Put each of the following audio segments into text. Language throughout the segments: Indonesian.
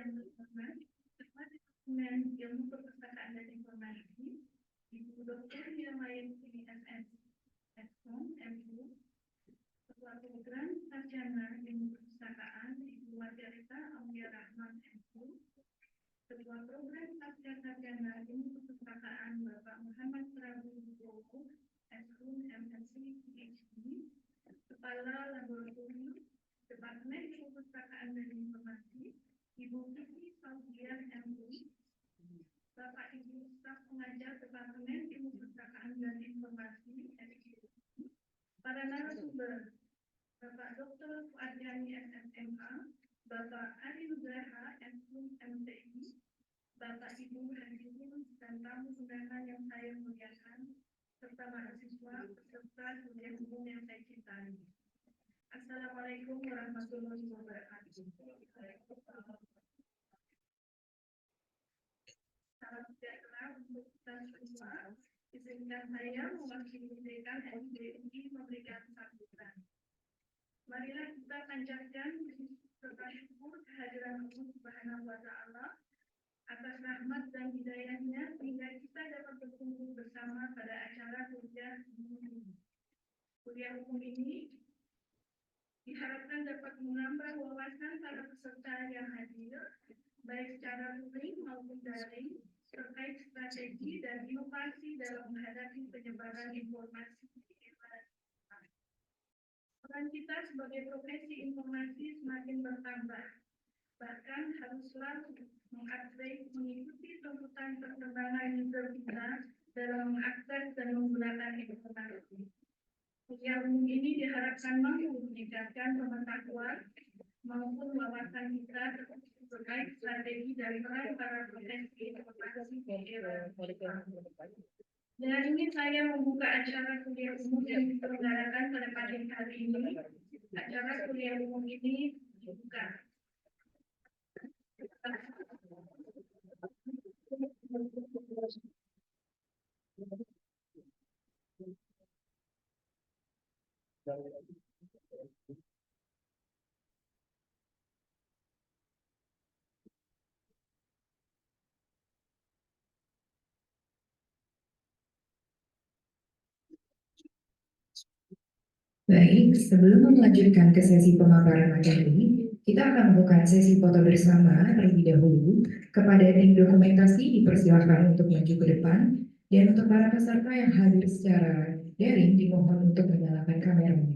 yang terhormat, Ketua Departemen Ilmu Perpustakaan dan Informasi, Ibu Dr. Mayasini SS, Eskom, MU, Ketua Program Sarjana Ilmu Perpustakaan, Ibu Margarita Aulia Rahman, MU, Ketua Program Sarjana Ilmu Perpustakaan, Bapak Muhammad Prabu Wibowo, SHUM, MSc, PhD, Kepala Laboratorium Departemen Ilmu Perpustakaan dan Informasi, Ibu Vivi Saudian, MU, Bapak Ibu Staf Pengajar Departemen Ilmu Perpustakaan dan Informasi, SIP, para narasumber, Bapak Dr. Fuadjani, SMMA, Bapak Ari Nugraha, SHUM, MTI, Bapak Ibu hadirin dan tamu undangan yang saya muliakan, serta mahasiswa peserta kuliah umum yang saya cintai. Assalamualaikum warahmatullahi wabarakatuh. Salam sejahtera untuk kita semua. Izinkan saya mewakili dekan FDUI memberikan sambutan. Marilah kita panjatkan serta syukur kehadiran Allah Subhanahu wa Ta'ala atas rahmat dan hidayahnya sehingga kita dapat berkumpul bersama pada acara kuliah umum ini. Kuliah umum ini diharapkan dapat menambah wawasan para peserta yang hadir, baik secara luring maupun daring, terkait strategi dan inovasi dalam menghadapi penyebaran informasi di era. Peran kita sebagai profesi informasi semakin bertambah, bahkan harus selalu mengikuti tuntutan perkembangan user kita dalam mengakses dan menggunakan informasi. Kuliah umum ini diharapkan mampu meningkatkan pengetahuan maupun wawasan kita terkait strategi dan peran para profesi informasi di era. Dengan ini saya membuka acara kuliah umum yang diselenggarakan pada pagi hari ini. Acara kuliah umum ini dibuka. Baik, sebelum melanjutkan ke sesi pemaparan materi, kita akan membuka sesi foto bersama terlebih dahulu. Kepada tim dokumentasi dipersilakan untuk maju ke depan, dan untuk para peserta yang hadir secara daring dimohon untuk menyalakan kameranya.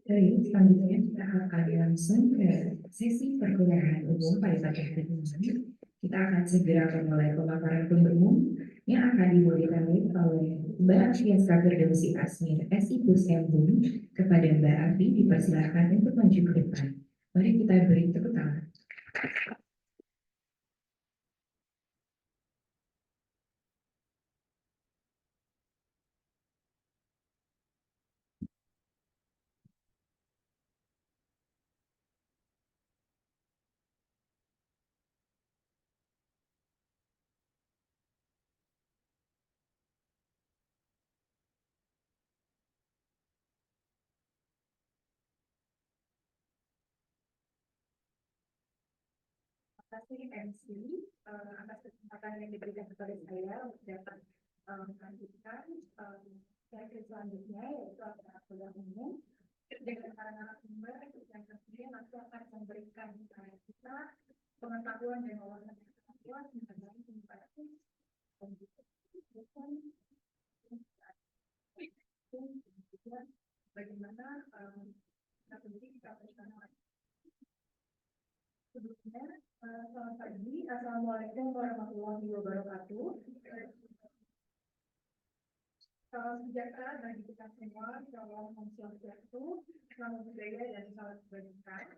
Baik, selanjutnya kita akan langsung ke sesi perkuliahan umum pada pagi hari ini. Kita akan segera memulai pemaparan umum yang akan dimulai oleh Mbak Fiasa Firdausi Asmir, SIPUS MBUM. Kepada Mbak Afi dipersilakan untuk maju ke depan. Mari kita beri tepuk tangan. Terima kasih MC atas kesempatan yang diberikan kepada saya untuk dapat melanjutkan sesi selanjutnya, yaitu adalah kuliah umum dengan para narasumber yang tentunya nanti akan memberikan kita pengetahuan dan wawasan pengetahuan mengenai komunikasi dan juga bagaimana strategi kita bersama. Sebelumnya, selamat pagi. Assalamualaikum warahmatullahi wabarakatuh. Salam sejahtera bagi kita semua, salam Om Swastiastu, salam budaya dan salam kebajikan.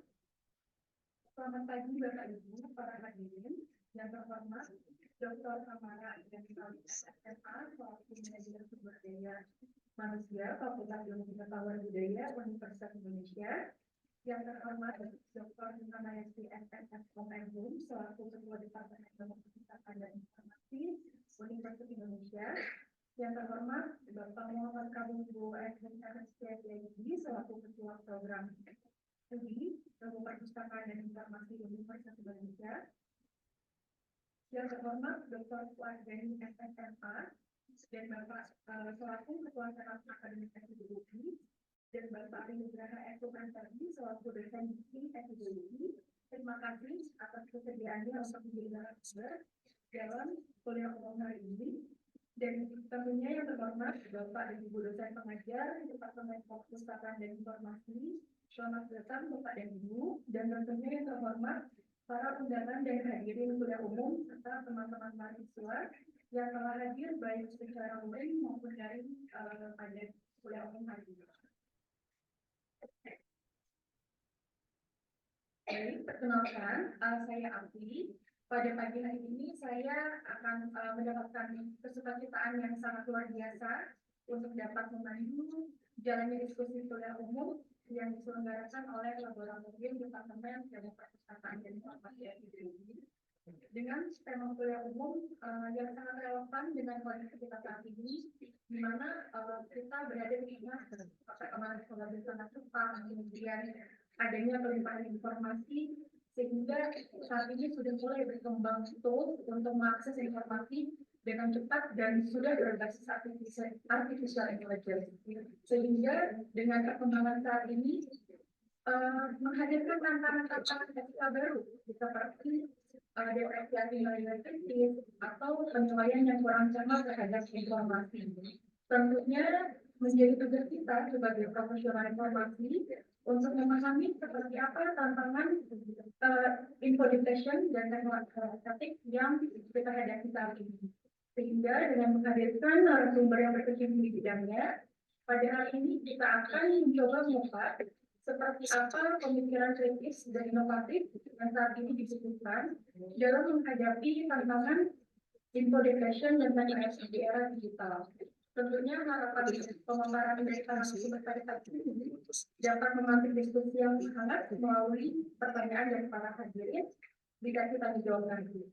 Selamat pagi Bapak Ibu, para hadirin yang terhormat, Dr. Samara dan SMA selaku Manajer Sumber Daya Manusia Fakultas Ilmu Pengetahuan Budaya Universitas Indonesia, yang terhormat Dr. Muhammad SMF Komendum selaku Ketua Departemen Ilmu Pengetahuan dan Informasi Universitas Indonesia, yang terhormat Bapak Muhammad Kabungbu SMSPSI selaku Ketua Program Studi Ilmu Perpustakaan dan Informasi Universitas Indonesia, yang terhormat Dr. Fuad Beni SMMA dan Bapak selaku Ketua Senat Akademik Epidemiologi, dan Bapak Ari Nugraha Ekuman tadi selaku dosen epidemiologi. Terima kasih atas kesediaannya untuk menjadi narasumber dalam kuliah umum hari ini. Dan tentunya yang terhormat Bapak dan Ibu dosen pengajar Departemen Perpustakaan dan Informasi, selamat datang Bapak dan Ibu. Dan tentunya yang terhormat para undangan dan hadirin kuliah umum serta teman-teman mahasiswa yang telah hadir baik secara luring maupun daring pada kuliah umum hari ini. Baik, perkenalkan, saya Afi. Pada pagi hari ini saya akan mendapatkan kesukacitaan yang sangat luar biasa untuk dapat memandu jalannya diskusi kuliah umum yang diselenggarakan oleh Laboratorium Departemen Ilmu Perpustakaan dan Informasi Epidemiologi dengan tema kuliah umum yang sangat relevan dengan kondisi kita saat ini, di mana kita berada di tengah perkembangan teknologi sangat cepat, kemudian adanya pelimpahan informasi, sehingga saat ini sudah mulai berkembang tools untuk mengakses informasi dengan cepat dan sudah berbasis artificial intelligence. Sehingga dengan perkembangan saat ini menghadirkan tantangan-tantangan etika baru seperti deteksi anti-kritis atau penilaian yang kurang cermat terhadap informasi. Tentunya menjadi tugas kita sebagai profesional informasi untuk memahami seperti apa tantangan info detection dan teknologi statik yang kita hadapi saat ini. Sehingga dengan menghadirkan narasumber yang berkecimpung di bidangnya, pada hari ini kita akan mencoba mengungkap seperti apa pemikiran kritis dan inovatif yang saat ini dibutuhkan dalam menghadapi tantangan info detection dan teknologi di era digital. Tentunya harapan pemaparan dari narasumber pada saat ini dapat memantik diskusi yang hangat melalui pertanyaan dari para hadirin jika kita dijawab nanti.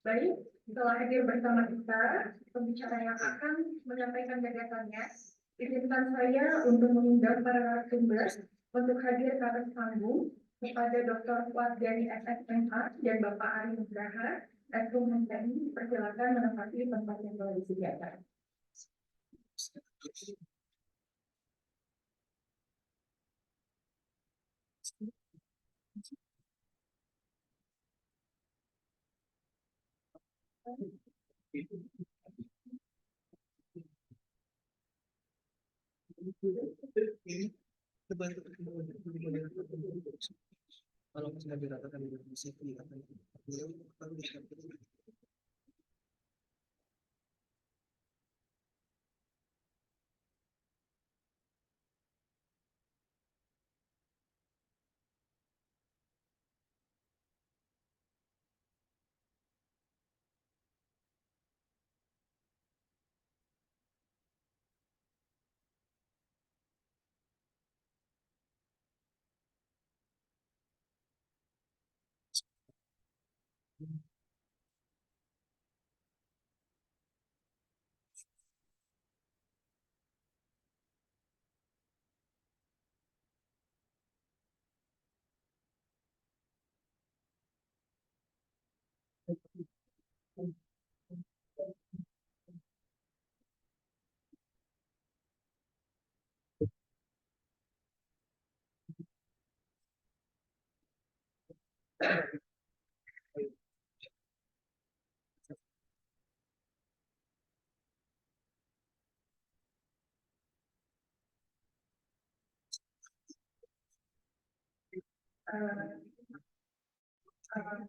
Baik, setelah hadir bersama kita, pembicara yang akan menyampaikan gagasannya, izinkan saya untuk mengundang para narasumber untuk hadir ke atas panggung kepada Dr. Fuad Beni SMMA dan Bapak Ari Nugraha SMMA. Persilakan menempati tempat yang telah disediakan. Kalau sudah diratakan di situ akan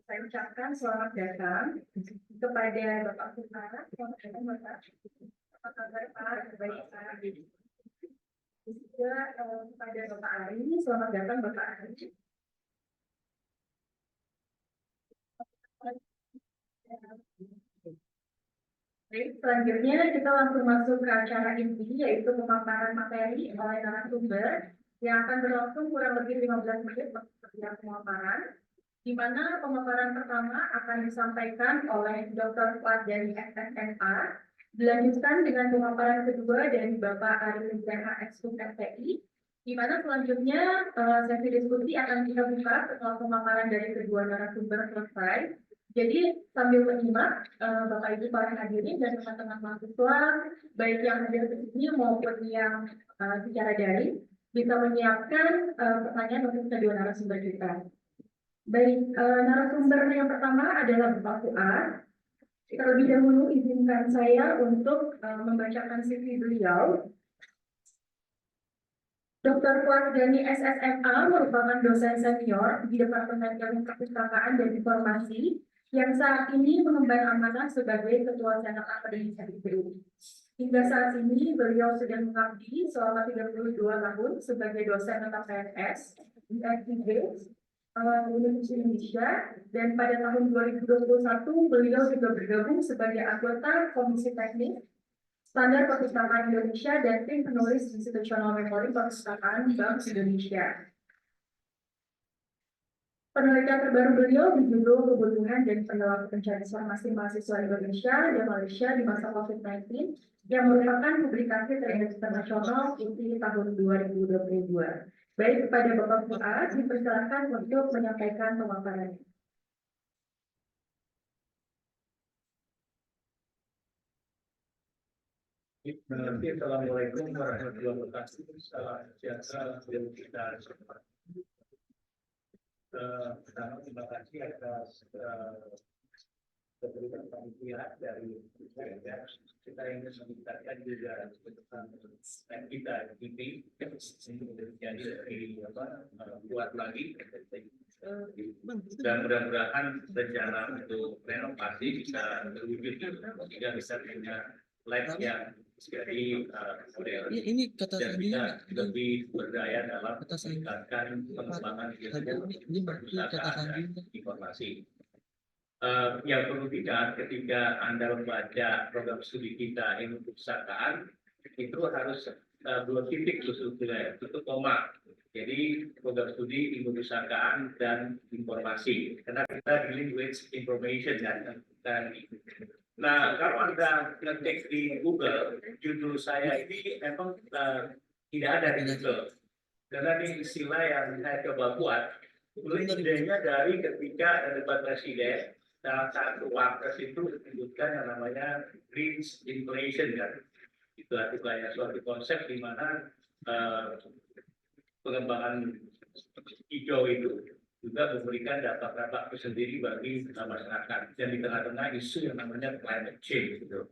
Saya ucapkan selamat datang kepada Bapak Kumara, selamat datang Bapak. Apa kabar Pak? Baik Pak. Juga kepada Bapak Ari, selamat datang Bapak Ari. Baik, selanjutnya kita langsung masuk ke acara inti, yaitu pemaparan materi oleh narasumber yang akan berlangsung kurang lebih 15 menit untuk setiap pemaparan, di mana pemaparan pertama akan disampaikan oleh Dr. Fuad dari SSNA, dilanjutkan dengan pemaparan kedua dari Bapak Ari Lizana Ekskum FPI, di mana selanjutnya sesi diskusi akan kita buka setelah pemaparan dari kedua narasumber selesai. Jadi sambil menyimak Bapak Ibu para hadirin dan teman-teman mahasiswa, baik yang hadir di sini maupun yang secara daring, bisa menyiapkan pertanyaan untuk kedua narasumber kita. Baik, narasumber yang pertama adalah Bapak Fuad. Terlebih dahulu izinkan saya untuk membacakan CV beliau. Dr. Fuad Gani SSMA merupakan dosen senior di Departemen Ilmu Perpustakaan dan Informasi yang saat ini mengemban amanah sebagai Ketua Senat Akademisi IPU. Hingga saat ini beliau sudah mengabdi selama 32 tahun sebagai dosen tetap PNS di FIB Universitas Indonesia, dan pada tahun 2021 beliau juga bergabung sebagai anggota Komisi Teknik Standar Perpustakaan Indonesia dan tim penulis Institutional Memory Perpustakaan Bank Indonesia. Penelitian terbaru beliau berjudul Kebutuhan dan Pendapat Pencari Informasi Mahasiswa Indonesia dan Malaysia di masa COVID-19 yang merupakan publikasi terinternasional di tahun 2022. Baik, kepada Bapak Fuad, dipersilakan untuk menyampaikan pemaparannya. Assalamualaikum warahmatullahi wabarakatuh. Salam sejahtera untuk kita semua. Pertama, terima kasih atas keberhasilan panitia dari kita ingin meningkatkan juga kita ini menjadi lebih kuat lagi, dan mudah-mudahan rencana untuk renovasi bisa terwujud sehingga bisa punya lab yang jadi model ini kata dan bisa lebih berdaya dalam kata meningkatkan pengembangan ilmu ini kata perpustakaan dan informasi. Yang perlu diingat ketika Anda membaca program studi kita ilmu perpustakaan, itu harus dua titik sebetulnya, itu koma. Jadi program studi ilmu perpustakaan dan informasi, karena kita dealing with information dan nah, kalau Anda ngecek di Google, judul saya ini memang tidak ada di Google. Karena ini istilah yang saya coba buat, idenya dari ketika debat presiden, salah satu wapres itu disebutkan yang namanya green inflation, kan. Itu artinya suatu konsep di mana pengembangan hijau itu juga memberikan dampak-dampak tersendiri bagi masyarakat dan di tengah-tengah isu yang namanya climate change gitu.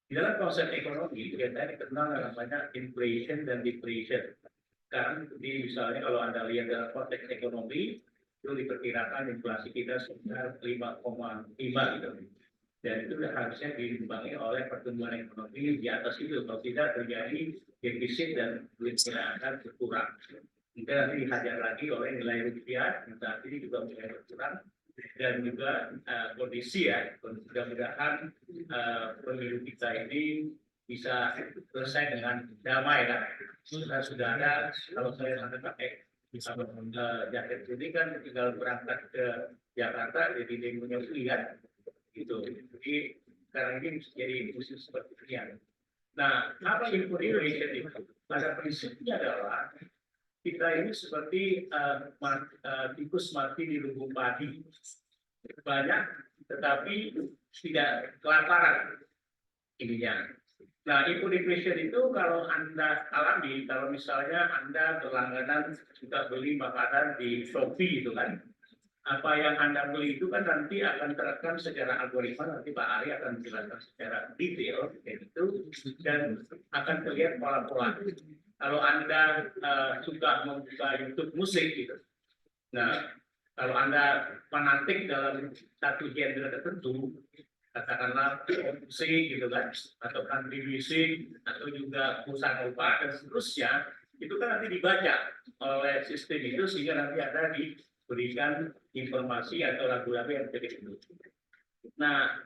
Di dalam konsep ekonomi biasanya dikenal namanya inflation dan deflation. Sekarang misalnya kalau Anda lihat dalam konteks ekonomi itu diperkirakan inflasi kita sekitar 5,5 gitu. Dan itu harusnya diimbangi oleh pertumbuhan ekonomi di atas itu. Kalau tidak terjadi defisit dan duit kita akan berkurang. Mungkin nanti dihajar lagi oleh nilai rupiah yang saat ini juga mulai berkurang. Dan juga kondisi ya, mudah-mudahan pemilu kita ini bisa selesai dengan damai kan. Sudah ada, kalau saya nanti pakai bisa jaket ini kan tinggal berangkat ke Jakarta jadi demonya kan gitu. Jadi sekarang ini jadi musim seperti ini. Nah, apa inflation itu? Pada prinsipnya adalah kita ini seperti tikus mati di lumbung padi, banyak tetapi tidak kelaparan ininya. Nah, inflation itu kalau Anda alami, kalau misalnya Anda berlangganan suka beli makanan di Shopee itu kan, apa yang Anda beli itu kan nanti akan terekam secara algoritma, nanti Pak Ari akan menjelaskan secara detail itu dan akan terlihat pola-pola. Kalau Anda suka membuka YouTube musik gitu, nah kalau Anda fanatik dalam satu genre tertentu, katakanlah musik gitu kan, atau country music, atau juga bossa-nova dan seterusnya, itu kan nanti dibaca oleh sistem itu sehingga nanti Anda diberikan informasi atau lagu-lagu yang menjadi itu. Nah,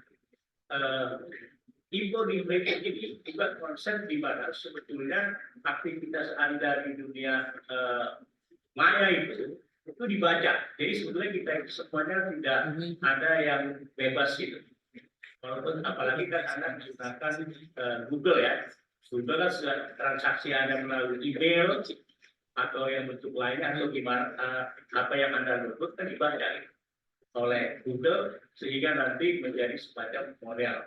info di mereka ini juga konsep di mana sebetulnya aktivitas Anda di dunia maya itu dibaca. Jadi sebetulnya kita semuanya tidak ada yang bebas gitu. Walaupun apalagi kan Anda menggunakan Google ya. Google kan sudah transaksi Anda melalui email atau yang bentuk lainnya atau gimana apa yang Anda download kan dibaca oleh Google sehingga nanti menjadi semacam model.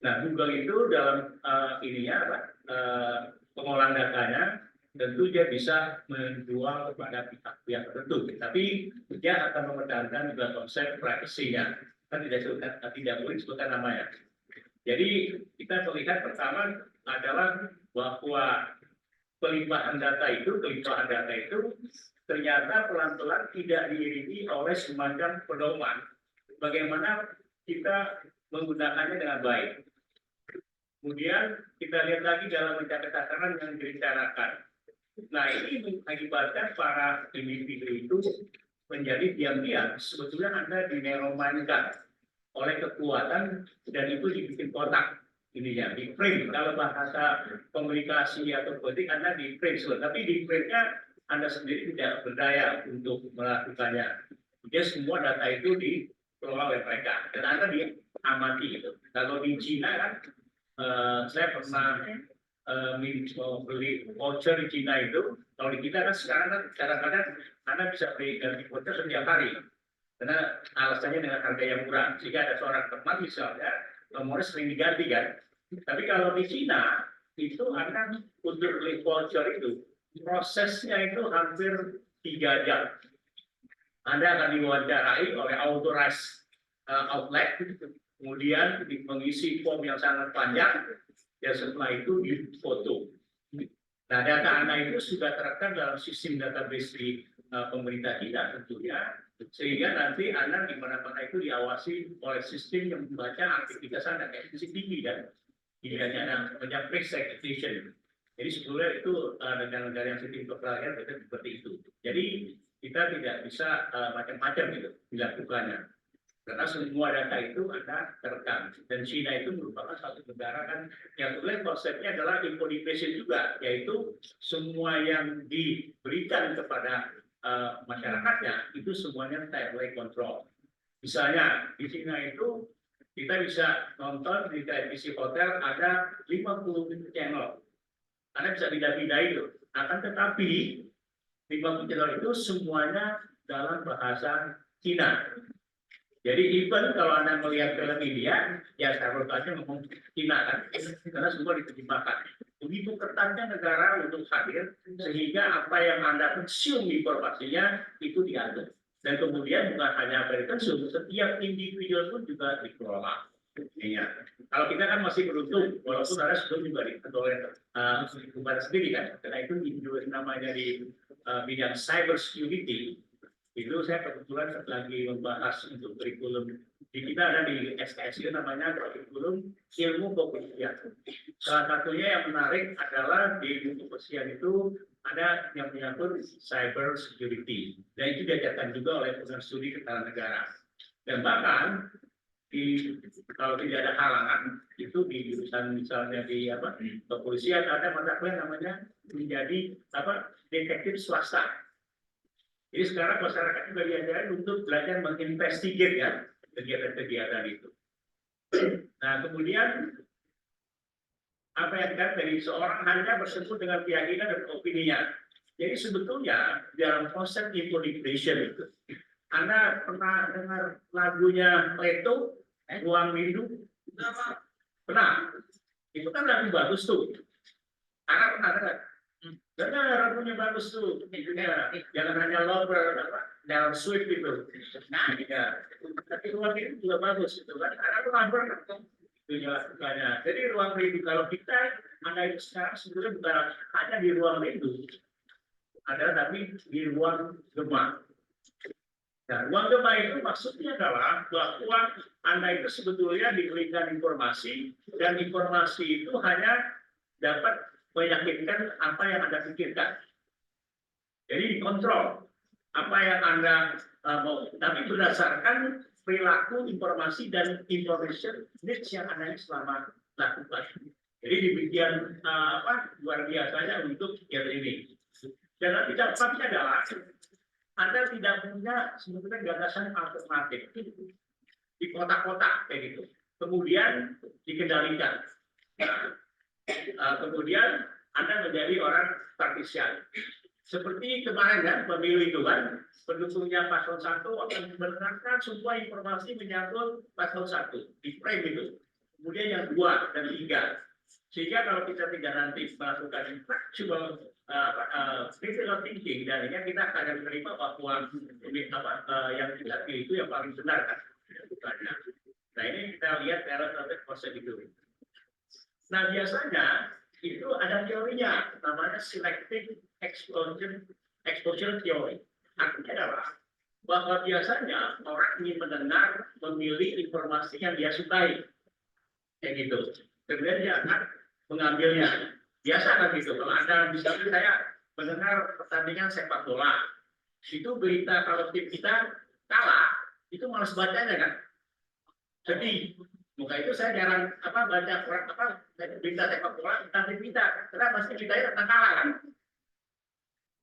Nah, Google itu dalam pengolahan datanya tentu dia bisa menjual kepada pihak-pihak tertentu, tapi dia akan mempertahankan juga konsep privacy-nya. Kan tidak boleh disebutkan namanya. Jadi kita melihat pertama adalah bahwa kelimpahan data itu ternyata pelan-pelan tidak diiringi oleh semacam pedoman bagaimana kita menggunakannya dengan baik. Kemudian kita lihat lagi dalam mencapai tataran yang direncanakan. Nah, ini mengakibatkan para individu itu menjadi diam-diam sebetulnya Anda dineromankan oleh kekuatan dan itu dibikin kotak ininya, di frame. Kalau bahasa komunikasi atau politik Anda di frame, tapi di frame-nya Anda sendiri tidak berdaya untuk melakukannya. Jadi semua data itu dikelola oleh mereka dan Anda diamati itu. Kalau di Cina kan saya pernah beli voucher di Cina itu. Kalau di kita kan sekarang kan kadang-kadang Anda bisa beli ganti voucher setiap hari karena alasannya dengan harga yang murah sehingga ada seorang teman misalnya nomornya sering diganti kan. Tapi kalau di Cina itu Anda untuk beli voucher itu prosesnya itu hampir 3 jam. Anda akan diwawancarai oleh authorized outlet, kemudian mengisi form yang sangat panjang, dan setelah itu difoto. Nah, data Anda itu sudah terekam dalam sistem database di pemerintah China tentunya, sehingga nanti Anda di mana-mana itu diawasi oleh sistem yang membaca aktivitas Anda, kayak CCTV kan, tidak ada banyak pre-segmentation. Jadi sebetulnya itu negara-negara yang sistem peralihan seperti itu. Jadi kita tidak bisa macam-macam gitu dilakukannya. Karena semua data itu ada terekam. Dan China itu merupakan satu negara kan yang sebenarnya konsepnya adalah infodiffusion juga, yaitu semua yang diberikan kepada masyarakatnya itu semuanya tightly control. Misalnya di China itu kita bisa nonton di televisi hotel ada 50 channel. Anda bisa pindah-pindah itu. Akan tetapi 50 channel itu semuanya dalam bahasa Cina. Jadi even kalau Anda melihat film India, ya seharusnya ngomong Cina kan, karena semua diterjemahkan. Begitu ketatnya negara untuk hadir, sehingga apa yang Anda consume informasinya itu diatur. Dan kemudian bukan hanya American Zoo, setiap individu pun juga dikelola. Iya. Kalau kita kan masih beruntung, walaupun ada sebelum juga dikelola bukan sendiri kan, karena itu individu namanya di bidang cyber security. Itu saya kebetulan lagi membahas untuk kurikulum di kita ada di SKSU namanya kurikulum ilmu kepolisian. Salah satunya yang menarik adalah di ilmu kepolisian itu ada yang menyangkut cyber security. Dan itu diajarkan juga oleh program studi Kertanegara. Dan bahkan kalau tidak ada halangan itu di jurusan misalnya di kepolisian ada mata kuliah namanya menjadi detektif swasta. Jadi sekarang masyarakat juga diajarin untuk belajar menginvestigate ya kegiatan-kegiatan itu. Nah kemudian apa yang dikatakan dari seorang hanya bersebut dengan keyakinan dan opininya. Jadi sebetulnya dalam konsep infodictation itu, Anda pernah dengar lagunya Leto, Ruang Rindu? Pernah? Itu kan lagu bagus tuh. Anda pernah dengar? Dengar lagunya bagus tuh. Jangan hanya lover, dalam sweet gitu. Nah, ya. Tapi Ruang Rindu juga bagus itu kan. Anda pernah dengar? Itu lakukannya. Jadi ruang rindu kalau kita Anda itu sekarang sebetulnya bukan hanya di ruang rindu, ada tapi di ruang gema. Nah, ruang gema itu maksudnya adalah bahwa Anda itu sebetulnya diberikan informasi dan informasi itu hanya dapat meyakinkan apa yang Anda pikirkan. Jadi dikontrol apa yang Anda mau, tapi berdasarkan perilaku, informasi, dan information needs yang Anda selama lakukan. Jadi demikian luar biasanya untuk yang ini. Dan tidak tetapi adalah Anda tidak punya sebetulnya gagasan alternatif di kotak-kotak kayak gitu. Kemudian dikendalikan. Kemudian Anda menjadi orang partisian. Seperti kemarin kan pemilu itu kan pendukungnya paslon 1 akan mendengarkan semua informasi menyangkut paslon 1 di frame itu. Kemudian yang 2 dan 3. Sehingga kalau kita tidak nanti melakukan factual critical thinking dan ini kita akan menerima bahwa yang kita pilih itu yang paling benar kan. Nah ini kita lihat dalam proses itu. Nah biasanya itu ada teorinya namanya selective exposure theory. Artinya adalah bahwa biasanya orang ingin mendengar, memilih informasi yang dia sukai, kayak gitu. Kemudian dia akan mengambilnya. Biasa kan gitu. Kalau Anda misalnya saya mendengar pertandingan sepak bola, itu berita kalau tim kita kalah, itu malas bacanya kan. Jadi muka itu saya jarang baca berita sepak bola tentang berita, karena pasti beritanya tentang kalah kan.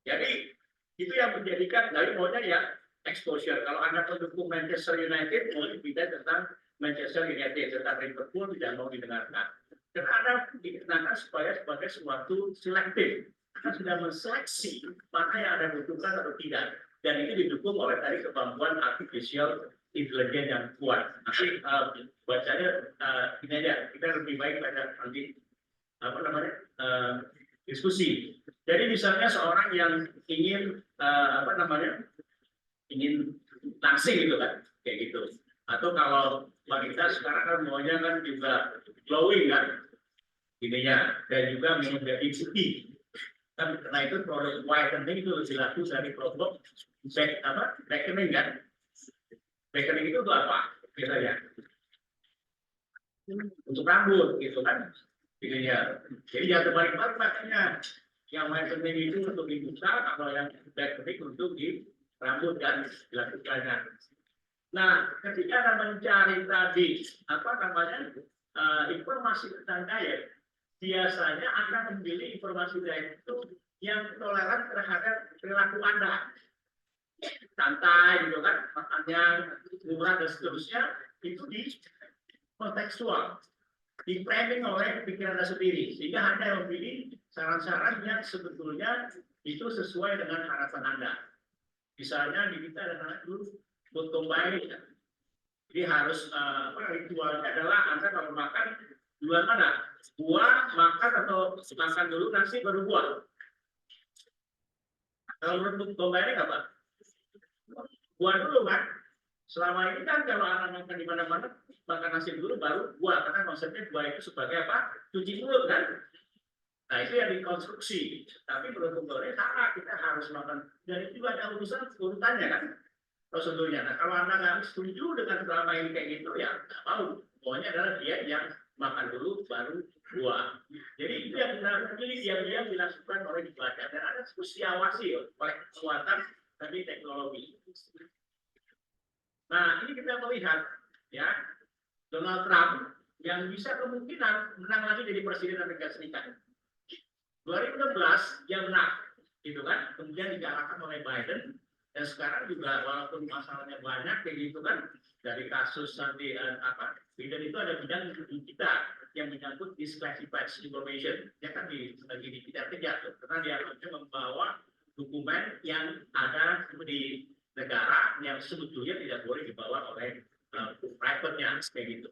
Jadi itu yang menjadikan dari maunya ya exposure. Kalau Anda pendukung Manchester United, mau berita tentang Manchester United, tentang Liverpool tidak mau didengarkan. Karena Anda dikenakan supaya sebagai sesuatu selektif. Anda sudah menseleksi mana yang Anda butuhkan atau tidak. Dan itu didukung oleh tadi kemampuan artificial intelligence yang kuat. Nanti bacanya ini aja, kita lebih baik baca nanti diskusi. Jadi misalnya seorang yang ingin ingin langsing gitu kan, kayak gitu. Atau kalau wanita sekarang kan maunya kan juga glowing kan, ininya, dan juga menjadi putih. Kan karena itu produk whitening itu lebih laku dari produk brightening kan. Brightening itu apa? Biasanya untuk rambut gitu kan. Ininya. Jadi jangan terbalik-balik makanya. Yang whitening itu untuk di muka, atau yang brightening untuk di rambut dan dilakukannya. Nah, ketika Anda mencari tadi informasi tentang diet, biasanya Anda memilih informasi diet itu yang toleran terhadap perilaku Anda. Santai gitu kan, makannya murah dan seterusnya, itu di kontekstual, di framing oleh pikiran Anda sendiri, sehingga Anda memilih saran-saran yang sebetulnya itu sesuai dengan harapan Anda. Misalnya di kita ada dulu potong bayi, jadi harus ritualnya adalah Anda kalau makan duluan mana? Buah, makan atau makan dulu nasi baru buah. Kalau menurut potong bayi apa? buah dulu kan. Selama ini kan kalau anak makan di mana-mana makan nasi dulu baru buah, karena konsepnya buah itu sebagai apa? Cuci mulut kan. Nah itu yang dikonstruksi. Tapi menurut Bung salah, kita harus makan. Dan itu juga ada urutannya kan, prosedurnya. Nah kalau Anda nggak setuju dengan selama ini kayak gitu, ya nggak mau. Pokoknya adalah dia yang makan dulu baru buah. Jadi itu yang kita pilih, yang dilakukan oleh dibaca. Dan ada harus diawasi oleh kekuatan tadi teknologi. Nah ini kita melihat ya Donald Trump yang bisa kemungkinan menang lagi jadi presiden Amerika Serikat. 2016 dia menang, gitu kan? Kemudian dikalahkan oleh Biden. Dan sekarang juga walaupun masalahnya banyak kayak gitu kan, dari kasus nanti Biden itu ada bidang kita yang menyangkut disclassified information, ya kan lagi dikejar-kejar karena dia membawa dokumen yang ada di negara yang sebetulnya tidak boleh dibawa oleh private-nya kayak gitu.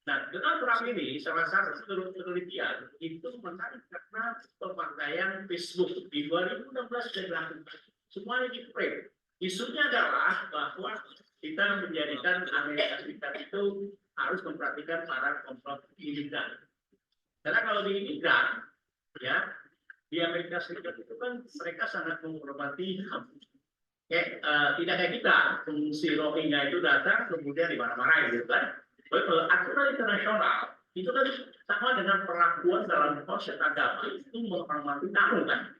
Nah, Donald Trump ini salah satu penelitian itu menarik karena pemakaian Facebook di 2016 sudah dilakukan. Semuanya di frame. Isunya adalah bahwa kita menjadikan Amerika Serikat itu harus memperhatikan para komplot imigran. Karena kalau di imigran, ya di Amerika Serikat itu kan mereka sangat menghormati HAM. Tidak kayak kita, fungsi Rohingya itu datang kemudian dimarah-marahin gitu kan. Aturan internasional itu kan sama dengan perlakuan dalam konsep agama itu menghormati tamu kan,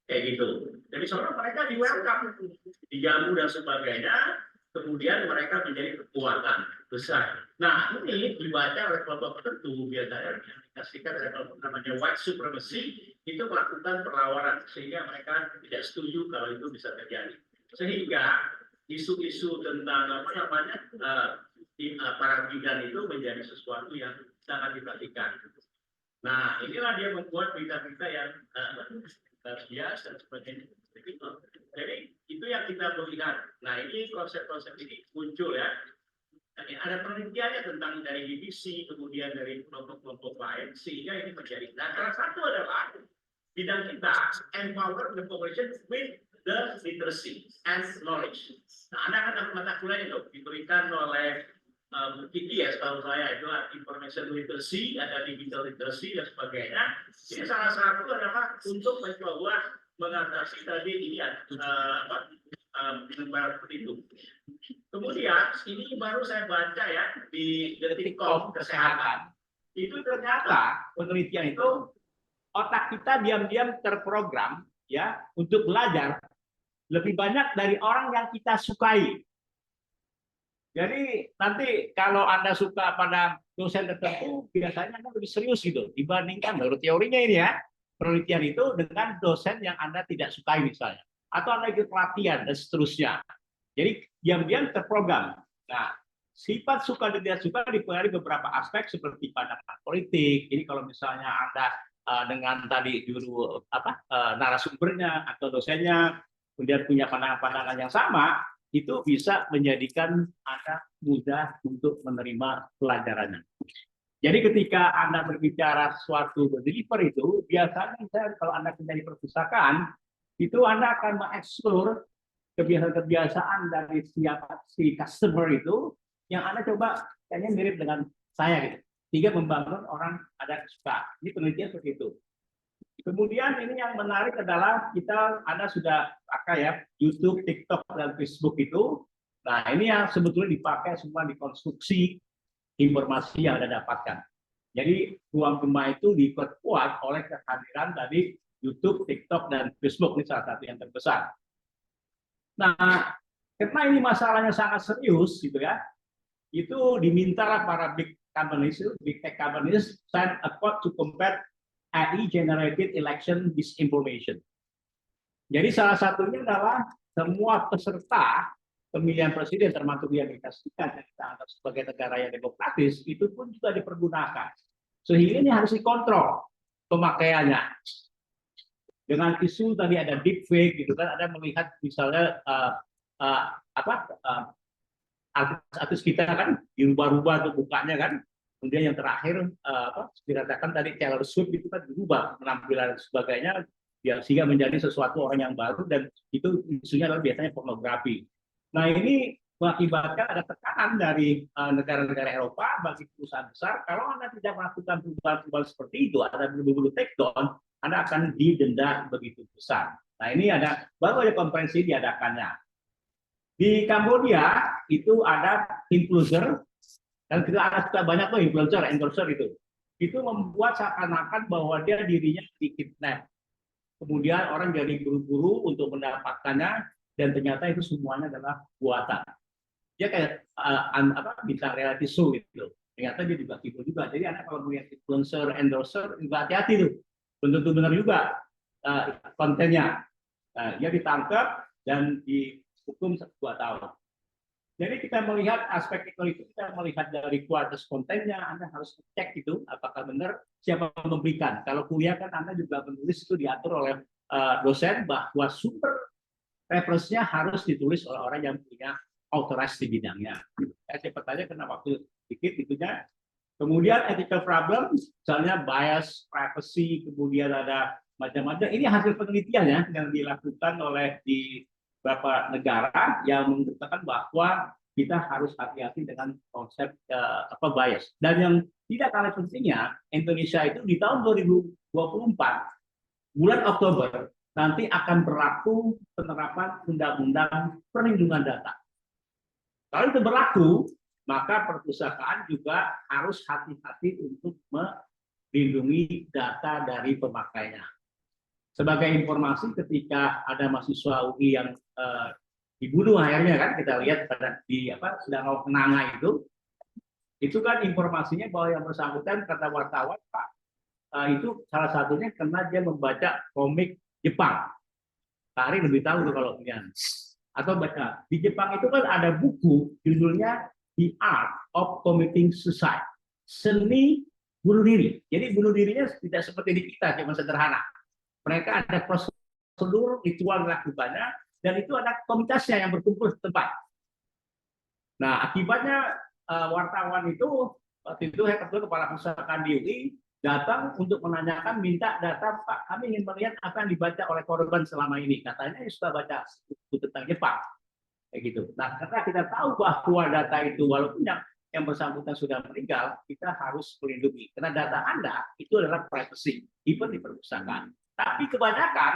kayak gitu. Jadi seorang mereka di welcome, dijamu dan sebagainya, kemudian mereka menjadi kekuatan besar. Nah ini dibaca oleh kelompok tertentu biasanya Amerika Serikat ada kelompok namanya white supremacy itu melakukan perlawanan sehingga mereka tidak setuju kalau itu bisa terjadi. Sehingga isu-isu tentang para migran itu menjadi sesuatu yang sangat diperhatikan. Nah, inilah dia membuat berita-berita yang bias dan sebagainya. Jadi itu yang kita melihat. Nah, ini konsep-konsep ini muncul ya. Ada penelitiannya tentang dari BBC, kemudian dari kelompok-kelompok lain, sehingga ini menjadi. Nah, salah satu adalah bidang kita empower the population with the literacy and knowledge. Nah, Anda kan dapat mata kuliah itu diberikan oleh Kiki ya, setahu saya itu information literacy, ada digital literacy dan sebagainya. Ini salah satu adalah untuk mencoba mengatasi tadi ini penyebaran itu. Kemudian ini baru saya baca ya di Detikcom kesehatan. Itu ternyata penelitian itu otak kita diam-diam terprogram ya untuk belajar lebih banyak dari orang yang kita sukai. Jadi nanti kalau Anda suka pada dosen tertentu, biasanya Anda lebih serius gitu dibandingkan menurut teorinya ini ya, penelitian itu dengan dosen yang Anda tidak sukai misalnya. Atau Anda ikut pelatihan dan seterusnya. Jadi diam-diam terprogram. Nah, sifat suka dan tidak suka dipengaruhi beberapa aspek seperti pandangan politik. Jadi kalau misalnya Anda dengan tadi juru narasumbernya atau dosennya kemudian punya pandangan-pandangan yang sama, itu bisa menjadikan Anda mudah untuk menerima pelajarannya. Jadi ketika Anda berbicara suatu deliver itu, biasanya kalau Anda kerja di perpustakaan, itu Anda akan mengeksplor kebiasaan-kebiasaan dari si customer itu, yang Anda coba kayaknya mirip dengan saya gitu. Sehingga membangun orang ada suka. Ini penelitian seperti itu. Kemudian ini yang menarik adalah Anda sudah pakai ya YouTube, TikTok, dan Facebook itu. Nah ini yang sebetulnya dipakai semua dikonstruksi informasi yang Anda dapatkan. Jadi ruang gemah itu diperkuat oleh kehadiran tadi YouTube, TikTok, dan Facebook ini salah satu yang terbesar. Nah karena ini masalahnya sangat serius gitu ya, itu dimintalah para big tech companies sign a code to combat AI-generated election disinformation. Jadi salah satunya adalah semua peserta pemilihan presiden termasuk di Amerika Serikat yang kita anggap sebagai negara yang demokratis itu pun juga dipergunakan. Sehingga ini harus dikontrol pemakaiannya. Dengan isu tadi ada deepfake gitu kan, Anda melihat misalnya artis kita kan dirubah-rubah tuh mukanya kan. Kemudian yang terakhir dikatakan tadi Taylor Swift itu kan berubah penampilan dan sebagainya sehingga menjadi sesuatu orang yang baru, dan itu isunya adalah biasanya pornografi. Nah, ini mengakibatkan ada tekanan dari negara-negara Eropa bagi perusahaan besar. Kalau Anda tidak melakukan perubahan-perubahan seperti itu, ada buru-buru take down, Anda akan didenda begitu besar. Nah, ini baru ada konferensi diadakannya. Di Kambodia itu ada influencer, dan kita ada banyak tuh influencer, endorser itu membuat seakan-akan bahwa dia dirinya dikidnap. Kemudian orang jadi buru-buru untuk mendapatkannya, dan ternyata itu semuanya adalah buatan. Dia kayak bintang reality show gitu. Ternyata dia juga tipu juga. Jadi Anda kalau melihat influencer, endorser, juga hati-hati tuh. Belum tentu benar juga kontennya. Dia ditangkap dan dihukum 2 tahun. Jadi kita melihat aspek itu, kita melihat dari kualitas kontennya, Anda harus cek itu apakah benar, siapa yang memberikan. Kalau kuliah kan Anda juga menulis itu diatur oleh dosen bahwa sumber referensinya harus ditulis oleh orang yang punya authorized di bidangnya. Saya bertanya karena waktu sedikit itunya. Kemudian ethical problem, misalnya bias, privacy, kemudian ada macam-macam. Ini hasil penelitian ya yang dilakukan oleh di beberapa negara yang mengatakan bahwa kita harus hati-hati dengan konsep bias. Dan yang tidak kalah pentingnya, Indonesia itu di tahun 2024 bulan Oktober nanti akan berlaku penerapan Undang-Undang Perlindungan Data. Kalau itu berlaku, maka perusahaan juga harus hati-hati untuk melindungi data dari pemakainya. Sebagai informasi, ketika ada mahasiswa UI yang dibunuh akhirnya kan kita lihat pada di Danau Kenanga itu kan informasinya bahwa yang bersangkutan kata wartawan Pak itu salah satunya karena dia membaca komik Jepang. Pak Ari lebih tahu tuh kalau ini. Atau baca di Jepang itu kan ada buku judulnya The Art of Committing Suicide, seni bunuh diri. Jadi bunuh dirinya tidak seperti di kita, cuma sederhana. Mereka ada prosedur ritual dilakukannya, dan itu ada komunitasnya yang berkumpul di tempat. Nah, akibatnya wartawan itu waktu itu saya ketemu kepala pusakaan di UI datang untuk menanyakan, minta data, Pak, kami ingin melihat apa yang dibaca oleh korban selama ini. Katanya sudah baca buku tentang Jepang, kayak gitu. Nah, karena kita tahu bahwa data itu walaupun yang bersangkutan sudah meninggal, kita harus melindungi. Karena data Anda itu adalah privacy, even di perpustakaan. Tapi kebanyakan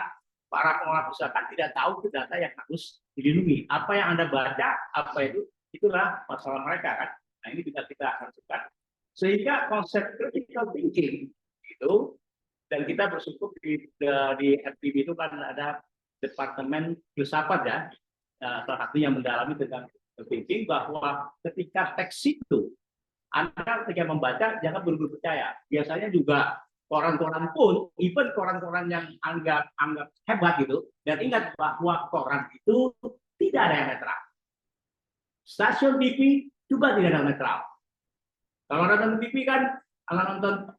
para pengelola perpustakaan tidak tahu itu data yang harus dilindungi. Apa yang Anda baca, itulah masalah mereka kan. Nah, ini kita haruskan. Sehingga konsep critical thinking itu, dan kita bersyukur di FPB itu kan ada departemen filsafat ya, salah satu yang mendalami tentang critical thinking, bahwa ketika teks itu Anda ketika membaca jangan buru-buru percaya. Biasanya juga koran-koran pun, even koran-koran yang anggap hebat gitu, dan ingat bahwa koran itu tidak ada yang netral. Stasiun TV juga tidak ada yang netral. Kalau nonton TV kan, kalau nonton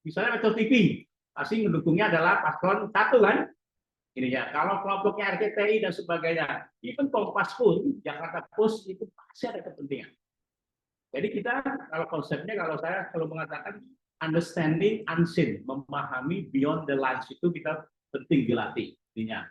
misalnya Metro TV, pasti mendukungnya adalah paslon 1 kan, ini ya. Kalau kelompoknya RCTI dan sebagainya, even Kompas pun, Jakarta Post itu pasti ada kepentingan. Jadi kita kalau konsepnya, kalau saya selalu mengatakan understanding unseen, memahami beyond the lines itu kita penting dilatih, intinya.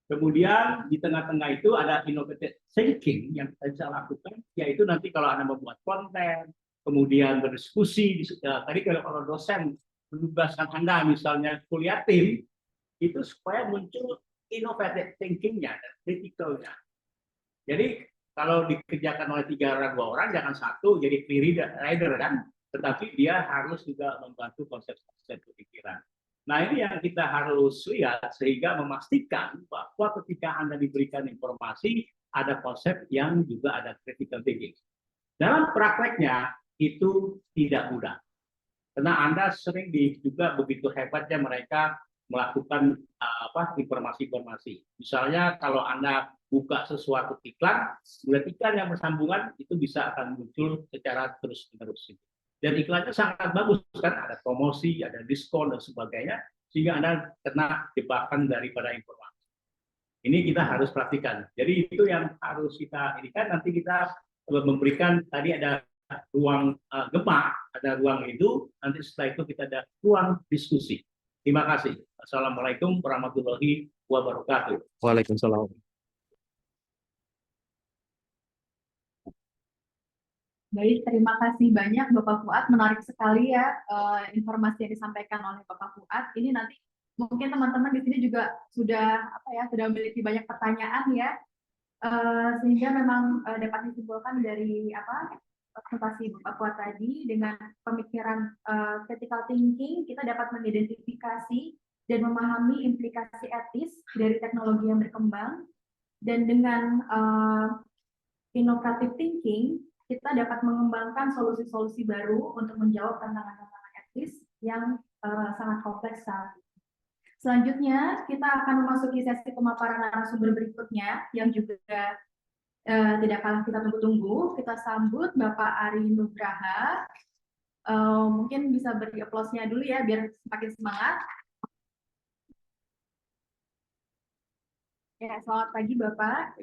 Kemudian di tengah-tengah itu ada innovative thinking yang kita bisa lakukan, yaitu nanti kalau Anda membuat konten, kemudian berdiskusi, tadi kalau dosen menugaskan Anda misalnya kuliah tim, itu supaya muncul innovative thinking-nya dan critical-nya. Jadi kalau dikerjakan oleh 3 orang 2 orang, jangan satu jadi free rider kan, tetapi dia harus juga membantu konsep-konsep pemikiran. Nah, ini yang kita harus lihat sehingga memastikan bahwa ketika Anda diberikan informasi, ada konsep yang juga ada critical thinking. Dalam prakteknya itu tidak mudah. Karena Anda sering juga begitu hebatnya mereka melakukan informasi-informasi. Misalnya kalau Anda buka sesuatu iklan, kemudian iklan yang bersambungan itu bisa akan muncul secara terus-menerus. Dan iklannya sangat bagus kan, ada promosi, ada diskon dan sebagainya, sehingga Anda kena jebakan daripada informasi. Ini kita harus perhatikan. Jadi itu yang harus kita inikan. Nanti kita memberikan, tadi ada ruang gema, ada ruang itu, nanti setelah itu kita ada ruang diskusi. Terima kasih. Assalamualaikum warahmatullahi wabarakatuh. Waalaikumsalam. Baik, terima kasih banyak Bapak Fuad. Menarik sekali ya informasi yang disampaikan oleh Bapak Fuad. Ini nanti mungkin teman-teman di sini juga sudah sudah memiliki banyak pertanyaan ya. Sehingga memang dapat disimpulkan dari presentasi Bapak Fuad tadi dengan pemikiran critical thinking kita dapat mengidentifikasi dan memahami implikasi etis dari teknologi yang berkembang, dan dengan innovative thinking kita dapat mengembangkan solusi-solusi baru untuk menjawab tantangan-tantangan etis yang sangat kompleks saat ini. Selanjutnya, kita akan memasuki sesi pemaparan narasumber berikutnya yang juga tidak kalah kita tunggu-tunggu. Kita sambut Bapak Ari Nugraha. Mungkin bisa beri aplausnya dulu ya, biar semakin semangat. Ya, selamat pagi Bapak.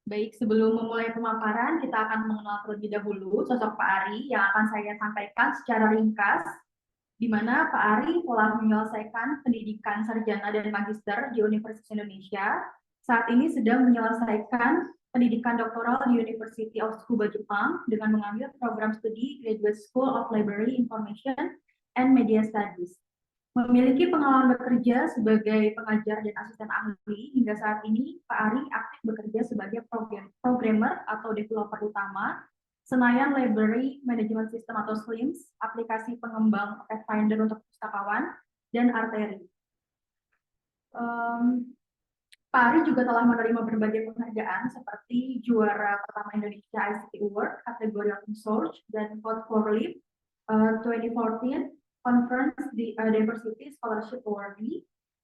Baik, sebelum memulai pemaparan, kita akan mengenal terlebih dahulu sosok Pak Ari yang akan saya sampaikan secara ringkas, di mana Pak Ari telah menyelesaikan pendidikan sarjana dan magister di Universitas Indonesia. Saat ini sedang menyelesaikan pendidikan doktoral di University of Tsukuba, Jepang, dengan mengambil program studi Graduate School of Library Information and Media Studies. Memiliki pengalaman bekerja sebagai pengajar dan asisten ahli, hingga saat ini Pak Ari aktif bekerja sebagai programmer atau developer utama Senayan Library Management System atau SLIMS, aplikasi pengembang Pathfinder untuk pustakawan, dan Arteri. Pak Ari juga telah menerima berbagai penghargaan seperti juara pertama Indonesia ICT Award kategori Open Source dan Code for Leap 2014 Conference di Diversity Scholarship Award,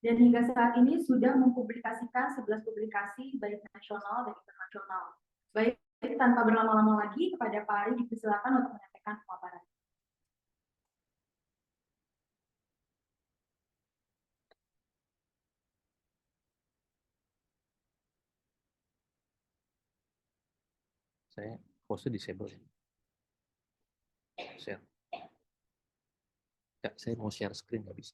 dan hingga saat ini sudah mempublikasikan 11 publikasi baik nasional dan internasional. Baik, tanpa berlama-lama lagi, kepada Pak Ari dipersilakan untuk menyampaikan pemaparan. Saya hostnya disable ya. Share. Ya, saya mau share screen nggak bisa.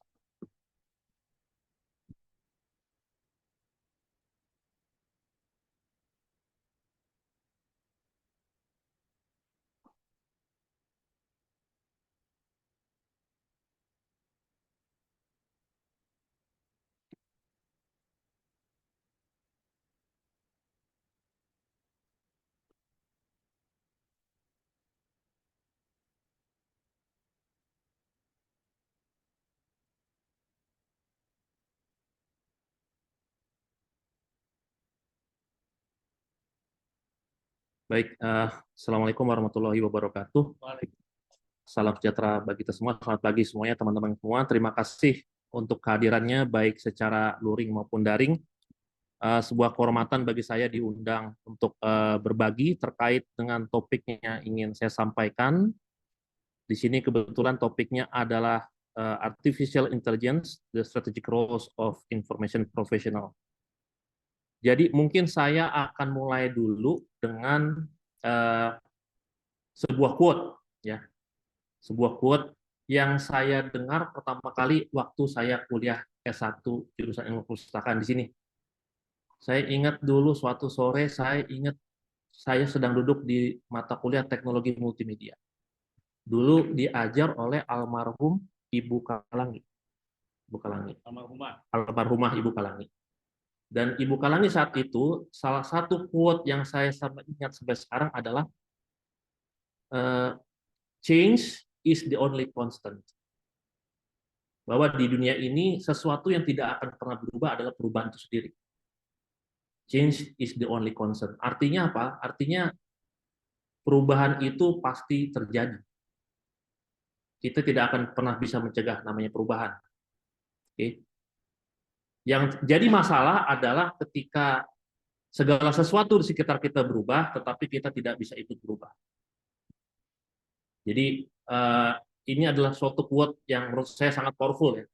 Baik, Assalamualaikum warahmatullahi wabarakatuh. Salam sejahtera bagi kita semua. Selamat pagi semuanya, teman-teman semua. Terima kasih untuk kehadirannya, baik secara luring maupun daring. Sebuah kehormatan bagi saya diundang untuk berbagi terkait dengan topiknya yang ingin saya sampaikan. Di sini kebetulan topiknya adalah Artificial Intelligence, the Strategic Roles of Information Professional. Jadi mungkin saya akan mulai dulu dengan sebuah quote, ya, sebuah quote yang saya dengar pertama kali waktu saya kuliah S1 jurusan ilmu perpustakaan di sini. Saya ingat dulu suatu sore, saya sedang duduk di mata kuliah teknologi multimedia. Dulu diajar oleh almarhum Ibu Kalangi. Almarhumah Ibu Kalangi. Dan Ibu Kalangi saat itu, salah satu quote yang saya ingat sampai sekarang adalah change is the only constant. Bahwa di dunia ini sesuatu yang tidak akan pernah berubah adalah perubahan itu sendiri. Change is the only constant. Artinya apa? Artinya perubahan itu pasti terjadi. Kita tidak akan pernah bisa mencegah namanya perubahan. Oke. Yang jadi masalah adalah ketika segala sesuatu di sekitar kita berubah, tetapi kita tidak bisa ikut berubah. Jadi ini adalah suatu quote yang menurut saya sangat powerful ya.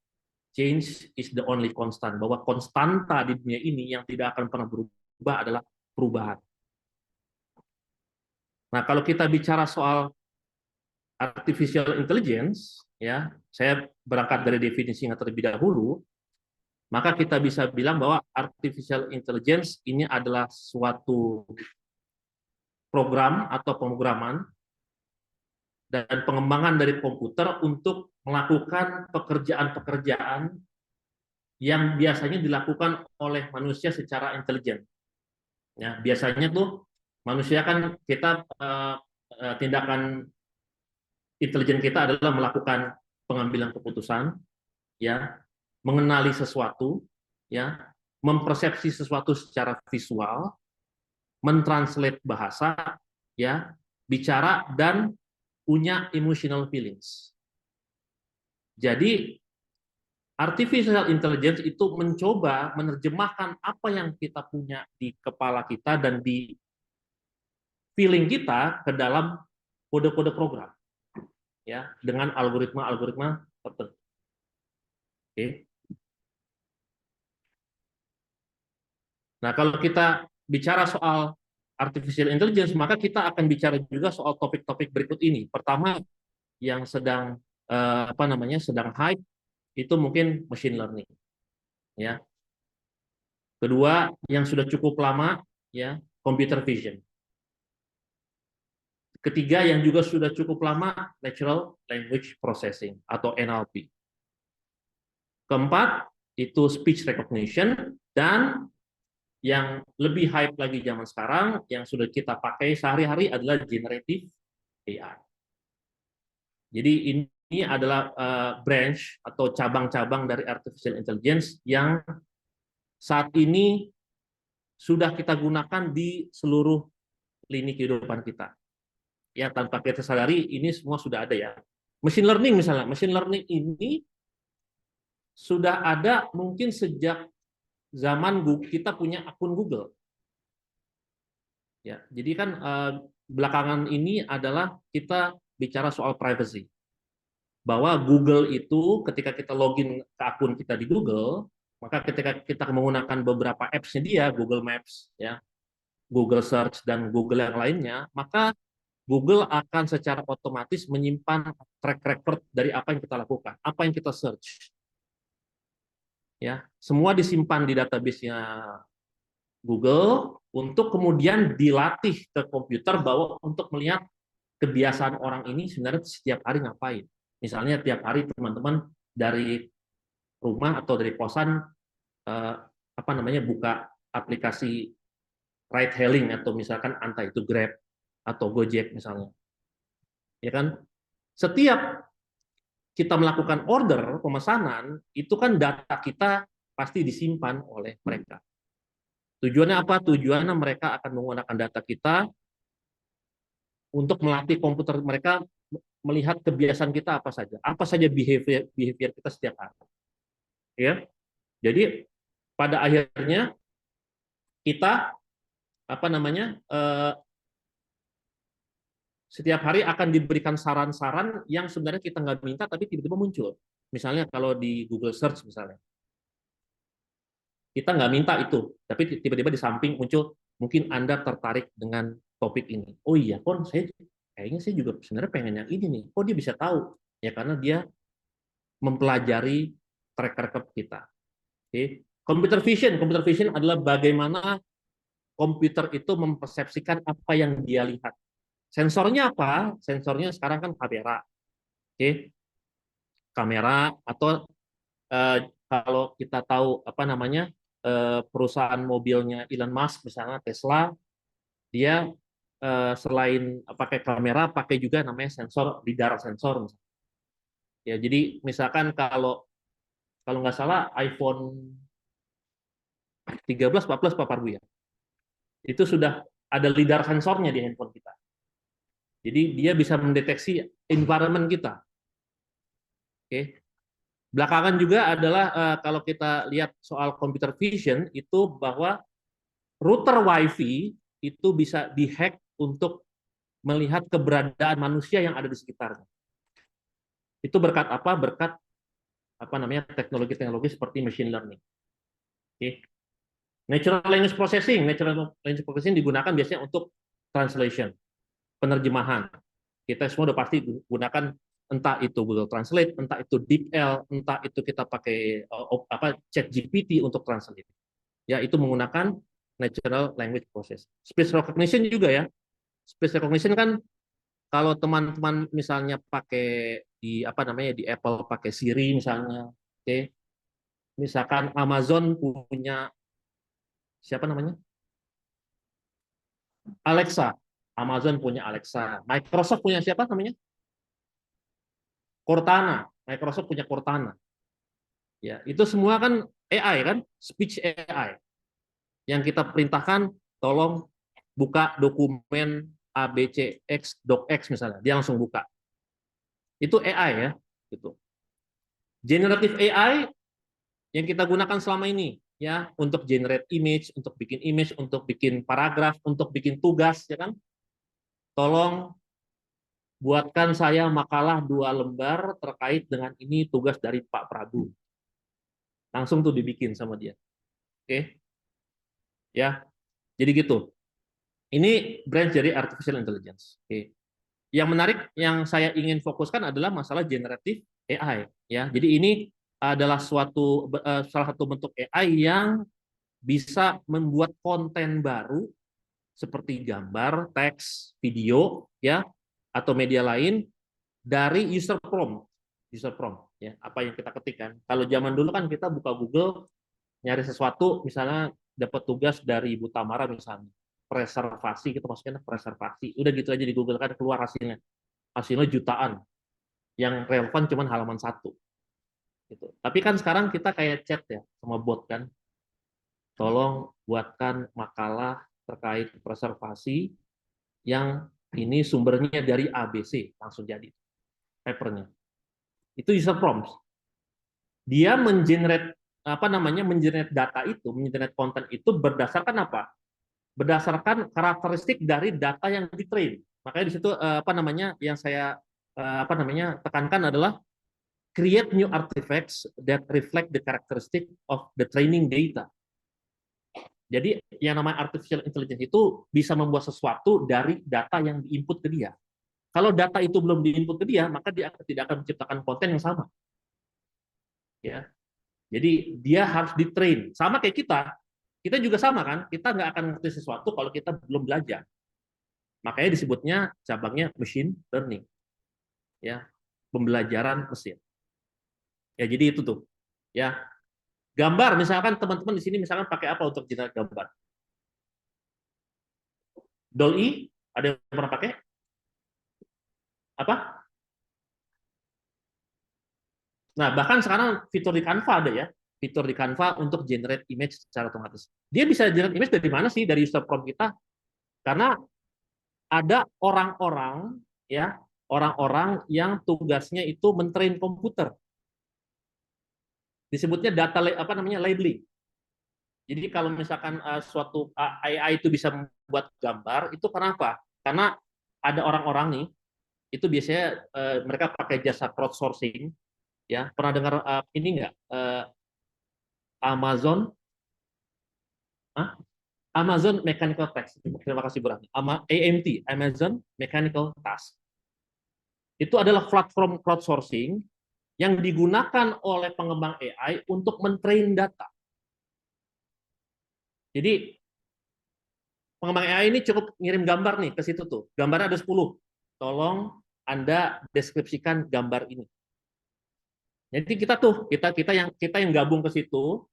Change is the only constant. Bahwa konstanta di dunia ini yang tidak akan pernah berubah adalah perubahan. Nah, kalau kita bicara soal artificial intelligence, ya, saya berangkat dari definisi yang terlebih dahulu. maka kita bisa bilang bahwa artificial intelligence ini adalah suatu program atau pemrograman dan pengembangan dari komputer untuk melakukan pekerjaan-pekerjaan yang biasanya dilakukan oleh manusia secara intelijen. Ya, biasanya tuh manusia kan kita tindakan intelijen kita adalah melakukan pengambilan keputusan, ya, mengenali sesuatu, ya, mempersepsi sesuatu secara visual, mentranslate bahasa, ya, bicara dan punya emotional feelings. Jadi artificial intelligence itu mencoba menerjemahkan apa yang kita punya di kepala kita dan di feeling kita ke dalam kode-kode program, ya, dengan algoritma-algoritma tertentu. Oke. Nah, kalau kita bicara soal artificial intelligence, maka kita akan bicara juga soal topik-topik berikut ini. Pertama, yang sedang sedang hype itu mungkin machine learning, ya. Kedua, yang sudah cukup lama, ya, computer vision. Ketiga, yang juga sudah cukup lama, natural language processing atau NLP. Keempat, itu speech recognition, dan yang lebih hype lagi zaman sekarang, yang sudah kita pakai sehari-hari adalah generative AI. Jadi ini adalah branch atau cabang-cabang dari artificial intelligence yang saat ini sudah kita gunakan di seluruh lini kehidupan kita. Ya, tanpa kita sadari ini semua sudah ada, ya. Machine learning misalnya, machine learning ini sudah ada mungkin sejak zaman kita punya akun Google. Ya, jadi kan belakangan ini adalah kita bicara soal privacy. Bahwa Google itu ketika kita login ke akun kita di Google, maka ketika kita menggunakan beberapa apps-nya dia, Google Maps, ya, Google Search dan Google yang lainnya, maka Google akan secara otomatis menyimpan track record dari apa yang kita lakukan, apa yang kita search. Ya, semua disimpan di database-nya Google untuk kemudian dilatih ke komputer bahwa untuk melihat kebiasaan orang ini sebenarnya setiap hari ngapain. Misalnya tiap hari teman-teman dari rumah atau dari kosan buka aplikasi ride hailing atau misalkan entah itu Grab atau Gojek misalnya. Ya kan? Setiap kita melakukan order pemesanan, itu kan data kita pasti disimpan oleh mereka. Tujuannya apa? Tujuannya mereka akan menggunakan data kita untuk melatih komputer mereka melihat kebiasaan kita apa saja behavior kita setiap hari. Ya. Jadi pada akhirnya kita setiap hari akan diberikan saran-saran yang sebenarnya kita nggak minta tapi tiba-tiba muncul. Misalnya kalau di Google Search misalnya, kita nggak minta itu, tapi tiba-tiba di samping muncul, mungkin Anda tertarik dengan topik ini. Oh iya, kayaknya saya juga sebenarnya pengen yang ini nih. Dia bisa tahu? Ya karena dia mempelajari track record kita. Oke. Computer vision adalah bagaimana komputer itu mempersepsikan apa yang dia lihat. Sensornya apa? Sensornya sekarang kan kamera. Oke. Kamera atau kalau kita tahu perusahaan mobilnya Elon Musk misalnya Tesla, dia selain pakai kamera pakai juga namanya sensor lidar sensor misalnya. Ya, jadi misalkan kalau nggak salah iPhone 13, 14 Pak Parbu ya. Itu sudah ada lidar sensornya di handphone kita. Jadi dia bisa mendeteksi environment kita. Oke. Belakangan juga adalah kalau kita lihat soal computer vision itu bahwa router WiFi itu bisa dihack untuk melihat keberadaan manusia yang ada di sekitarnya. Itu berkat apa? Berkat teknologi-teknologi seperti machine learning. Oke. Natural language processing digunakan biasanya untuk translation, penerjemahan. Kita semua udah pasti gunakan entah itu Google Translate, entah itu DeepL, entah itu kita pakai ChatGPT untuk translate. Ya, itu menggunakan natural language process. Speech recognition juga ya. Speech recognition kan kalau teman-teman misalnya pakai di di Apple pakai Siri misalnya, oke. Misalkan Amazon punya siapa namanya? Alexa. Amazon punya Alexa. Microsoft punya siapa namanya? Cortana. Microsoft punya Cortana. Ya, itu semua kan AI kan, speech AI. Yang kita perintahkan tolong buka dokumen ABCX docx misalnya, dia langsung buka. Itu AI ya, gitu. Generative AI yang kita gunakan selama ini ya untuk generate image, untuk bikin paragraf, untuk bikin tugas ya kan. Tolong buatkan saya makalah 2 lembar terkait dengan ini tugas dari Pak Prabu. Langsung tuh dibikin sama dia. Oke. Ya. Jadi gitu. Ini branch dari artificial intelligence. Oke. Yang menarik yang saya ingin fokuskan adalah masalah generatif AI ya. Jadi ini adalah salah satu bentuk AI yang bisa membuat konten baru seperti gambar, teks, video ya atau media lain dari user prompt. User prompt ya, apa yang kita ketikkan. Kalau zaman dulu kan kita buka Google nyari sesuatu misalnya dapat tugas dari Ibu Tamara misalnya preservasi, kita masukin preservasi, udah gitu aja di Google kan keluar hasilnya jutaan, yang relevan cuma halaman 1 gitu. Tapi kan sekarang kita kayak chat ya sama bot kan, tolong buatkan makalah terkait preservasi yang ini sumbernya dari ABC, langsung jadi papernya. Itu user prompts. Dia mengenerate mengenerate data itu, mengenerate konten itu berdasarkan apa? Berdasarkan karakteristik dari data yang di-train. Makanya di situ yang saya tekankan adalah create new artifacts that reflect the characteristic of the training data. Jadi yang namanya artificial intelligence itu bisa membuat sesuatu dari data yang diinput ke dia. Kalau data itu belum diinput ke dia, maka dia tidak akan menciptakan konten yang sama. Ya. Jadi dia harus di-train. Sama kayak kita juga sama kan, kita nggak akan ngerti sesuatu kalau kita belum belajar. Makanya disebutnya cabangnya machine learning, ya, pembelajaran mesin. Ya jadi itu tuh, ya. Gambar, misalkan teman-teman di sini misalkan pakai apa untuk generate gambar? DALL-E, ada yang pernah pakai? Apa? Nah bahkan sekarang fitur di Canva ada ya, fitur di Canva untuk generate image secara otomatis. Dia bisa generate image dari mana sih? Dari user prompt kita. Karena ada orang-orang yang tugasnya itu mentrain komputer. Disebutnya data labeling. Jadi kalau misalkan suatu AI itu bisa membuat gambar, itu kenapa? Karena ada orang-orang nih, itu biasanya mereka pakai jasa crowdsourcing, ya. Pernah dengar ini nggak? Amazon? Amazon Mechanical Task. Terima kasih Bu Rahmi. AMT, Amazon Mechanical Task. Itu adalah platform crowdsourcing yang digunakan oleh pengembang AI untuk mentrain data. Jadi pengembang AI ini cukup ngirim gambar nih ke situ tuh. Gambarnya ada 10. Tolong Anda deskripsikan gambar ini. Jadi kita yang gabung ke situ,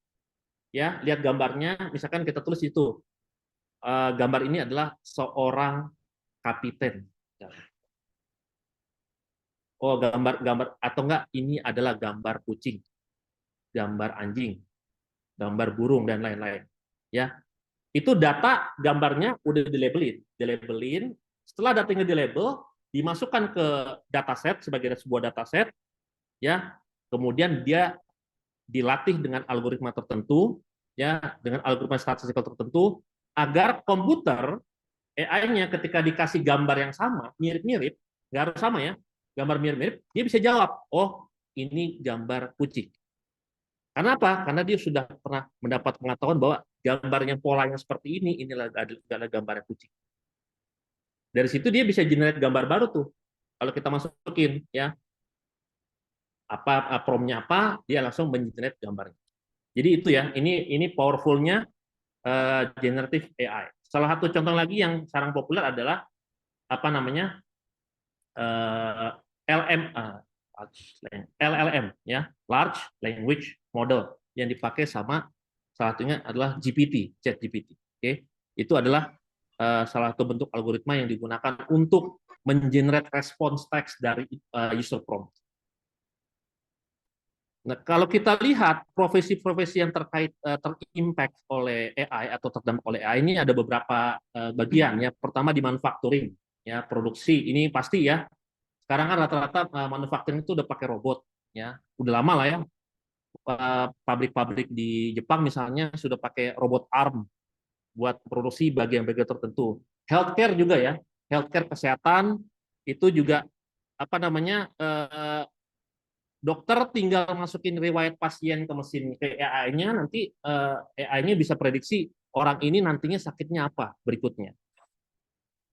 ya, lihat gambarnya, misalkan kita tulis itu. Gambar ini adalah seorang kapiten. Oh, gambar atau enggak ini adalah gambar kucing, gambar anjing, gambar burung dan lain-lain. Ya. Itu data gambarnya udah dilabelin. Setelah datanya dilabel, dimasukkan ke dataset sebagai sebuah dataset, ya. Kemudian dia dilatih dengan algoritma tertentu, ya, dengan algoritma statistikal tertentu, agar komputer AI-nya ketika dikasih gambar yang sama, mirip-mirip, nggak harus sama ya, gambar mirip-mirip, dia bisa jawab, oh ini gambar kucing. Karena apa? Karena dia sudah pernah mendapat pengetahuan bahwa gambarnya polanya seperti ini adalah gambar kucing. Dari situ dia bisa generate gambar baru tuh. Kalau kita masukin, ya, promnya apa, dia langsung mengenerate gambarnya. Jadi itu ya, ini powerfulnya generative AI. Salah satu contoh lagi yang sekarang populer adalah apa namanya LLM ya, large language model yang dipakai sama salah satunya adalah GPT, ChatGPT. Oke, itu adalah salah satu bentuk algoritma yang digunakan untuk mengenerate response text dari user prompt. Nah, kalau kita lihat profesi-profesi yang terimpact oleh AI atau terdampak oleh AI ini ada beberapa bagian ya. Pertama di manufacturing, ya produksi ini pasti ya. Sekarang kan rata-rata manufacturing itu udah pakai robot, ya. Udah lama lah ya. Pabrik-pabrik di Jepang misalnya sudah pakai robot arm buat produksi bagian-bagian tertentu. Healthcare juga ya. Healthcare kesehatan itu juga apa namanya dokter tinggal masukin riwayat pasien ke mesin ke AI-nya, nanti AI-nya bisa prediksi orang ini nantinya sakitnya apa berikutnya.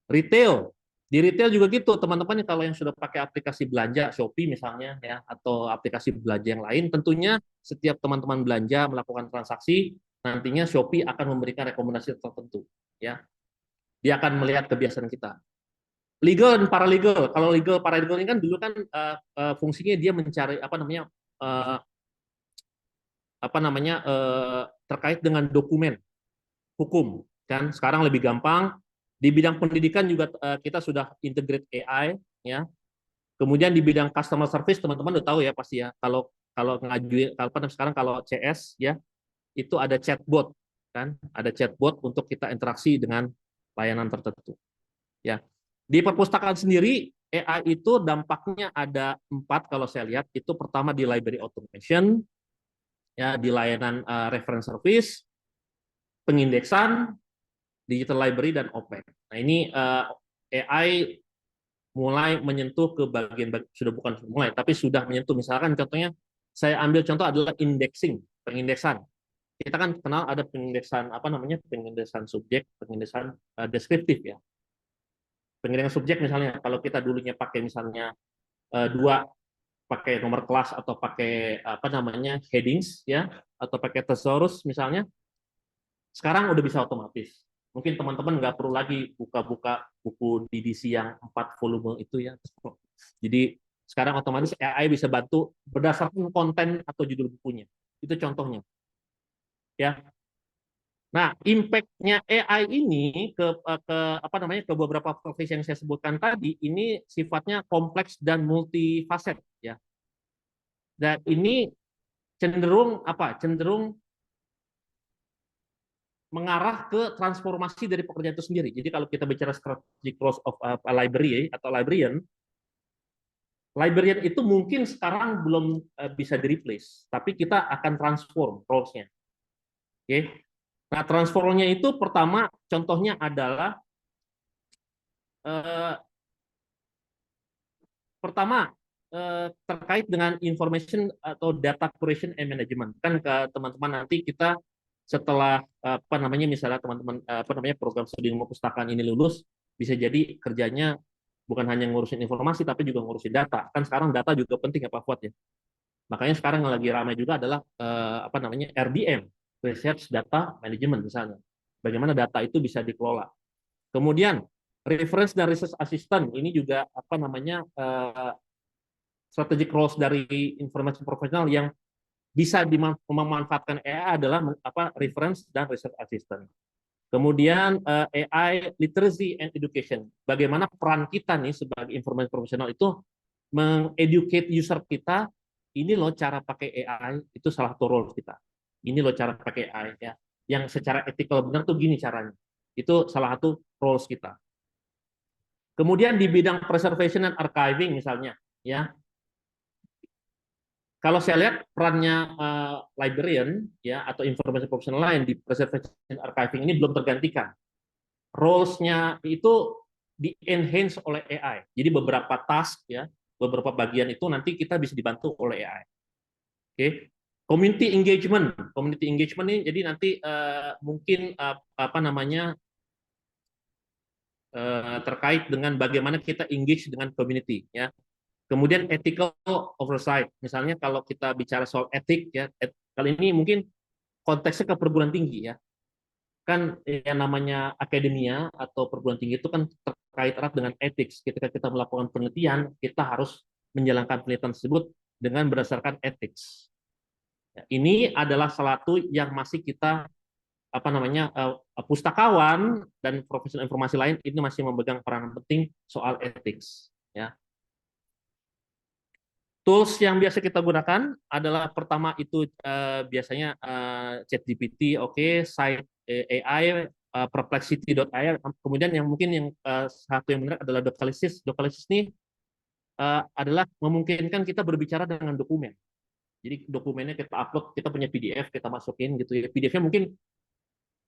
Retail, di retail juga gitu teman-teman, kalau yang sudah pakai aplikasi belanja Shopee misalnya ya, atau aplikasi belanja yang lain, tentunya setiap teman-teman belanja melakukan transaksi, nantinya Shopee akan memberikan rekomendasi tertentu ya. Dia akan melihat kebiasaan kita. Legal dan paralegal. Kalau legal paralegal ini kan dulu kan fungsinya dia mencari terkait dengan dokumen hukum kan. Sekarang lebih gampang. Di bidang pendidikan juga kita sudah integrate AI ya. Kemudian di bidang customer service teman-teman udah tahu ya pasti ya. Kalau ngajuin sekarang kalau CS ya itu ada chatbot kan, ada chatbot untuk kita interaksi dengan layanan tertentu ya. Di perpustakaan sendiri, AI itu dampaknya ada 4 kalau saya lihat. Itu pertama di library automation, ya di layanan reference service, pengindeksan, digital library, dan OPEC. Nah ini AI mulai menyentuh ke bagian, sudah bukan mulai, tapi sudah menyentuh. Misalkan contohnya, saya ambil contoh adalah indexing, pengindeksan. Kita kan kenal ada pengindeksan, pengindeksan subjek, pengindeksan deskriptif ya. Pengindeksan subjek misalnya, kalau kita dulunya pakai misalnya pakai nomor kelas atau pakai headings ya, atau pakai thesaurus misalnya, sekarang udah bisa otomatis. Mungkin teman-teman nggak perlu lagi buka-buka buku DDC yang 4 volume itu ya. Jadi sekarang otomatis AI bisa bantu berdasarkan konten atau judul bukunya. Itu contohnya. Ya. Nah, impact-nya AI ini ke beberapa profesi yang saya sebutkan tadi ini sifatnya kompleks dan multifaset ya. Dan ini cenderung mengarah ke transformasi dari pekerjaan itu sendiri. Jadi kalau kita bicara strategic roles of a library atau librarian itu mungkin sekarang belum bisa di-replace, tapi kita akan transform roles-nya. Oke. Nah, transformnya itu pertama contohnya adalah terkait dengan information atau data curation and management. Kan ke teman-teman nanti kita setelah misalnya teman-teman program studi ilmu perpustakaan ini lulus, bisa jadi kerjanya bukan hanya ngurusin informasi tapi juga ngurusin data. Kan sekarang data juga penting ya Pak Fuad ya. Makanya sekarang yang lagi ramai juga adalah RDM, Research Data Management misalnya. Bagaimana data itu bisa dikelola. Kemudian reference dan research assistant ini juga strategic roles dari informasi profesional yang bisa memanfaatkan AI adalah reference dan research assistant. Kemudian AI literacy and education. Bagaimana peran kita nih sebagai informasi profesional itu mengeducate user kita, ini loh cara pakai AI, itu salah satu role kita. Ini loh cara pakai AI ya. Yang secara etikal benar tuh gini caranya. Itu salah satu roles kita. Kemudian di bidang preservation and archiving misalnya, ya. Kalau saya lihat perannya librarian ya atau informasi profesional lain di preservation and archiving ini belum tergantikan. Roles-nya itu di-enhance oleh AI. Jadi beberapa task ya, beberapa bagian itu nanti kita bisa dibantu oleh AI. Oke. Community engagement ini jadi nanti mungkin terkait dengan bagaimana kita engage dengan community ya. Kemudian ethical oversight. Misalnya kalau kita bicara soal etik ya, kali ini mungkin konteksnya ke perguruan tinggi ya. Kan yang namanya akademia atau perguruan tinggi itu kan terkait erat dengan etik. Ketika kita melakukan penelitian, kita harus menjalankan penelitian tersebut dengan berdasarkan etik. Ya, ini adalah salah satu yang masih kita pustakawan dan profesional informasi lain ini masih memegang peranan penting soal etik. Ya. Tools yang biasa kita gunakan adalah pertama itu biasanya ChatGPT, oke, Site AI, Perplexity.ai. Kemudian yang mungkin yang satu yang menarik adalah Docalisys. Docalisys ini adalah memungkinkan kita berbicara dengan dokumen. Jadi dokumennya kita upload, kita punya PDF, kita masukin gitu ya. PDF-nya mungkin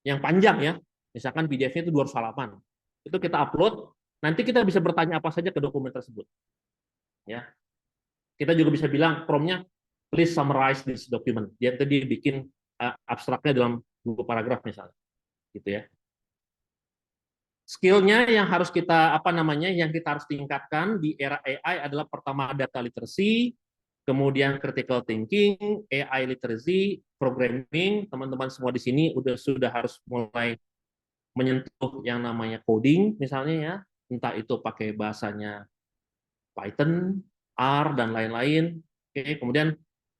yang panjang ya. Misalkan PDF-nya itu 200 halaman. Itu kita upload, nanti kita bisa bertanya apa saja ke dokumen tersebut. Ya. Kita juga bisa bilang prompt-nya please summarize this document. Dia tadi bikin abstraknya dalam 2 paragraf misalnya. Gitu ya. Skill-nya yang harus kita yang kita harus tingkatkan di era AI adalah pertama data literacy, kemudian critical thinking, AI literacy, programming. Teman-teman semua di sini sudah harus mulai menyentuh yang namanya coding misalnya ya, entah itu pakai bahasanya Python, R, dan lain-lain. Oke, kemudian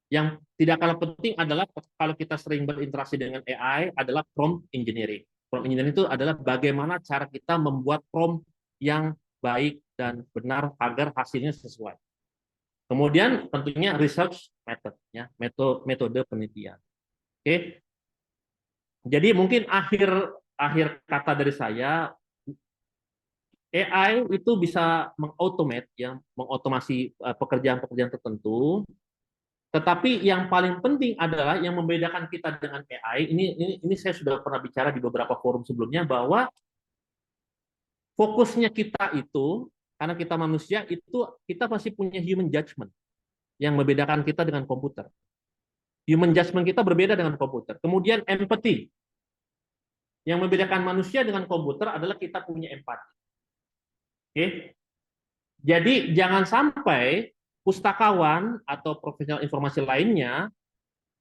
yang tidak kalah penting adalah kalau kita sering berinteraksi dengan AI adalah prompt engineering. Prompt engineering itu adalah bagaimana cara kita membuat prompt yang baik dan benar agar hasilnya sesuai. Kemudian tentunya research method, ya, metode penelitian. Oke, jadi mungkin akhir kata dari saya, AI itu bisa mengautomate, ya, mengotomasi pekerjaan-pekerjaan tertentu. Tetapi yang paling penting adalah yang membedakan kita dengan AI. Ini saya sudah pernah bicara di beberapa forum sebelumnya bahwa fokusnya kita itu karena kita manusia itu kita masih punya human judgment yang membedakan kita dengan komputer. Human judgment kita berbeda dengan komputer. Kemudian empathy. Yang membedakan manusia dengan komputer adalah kita punya empati. Oke. Jadi jangan sampai pustakawan atau profesional informasi lainnya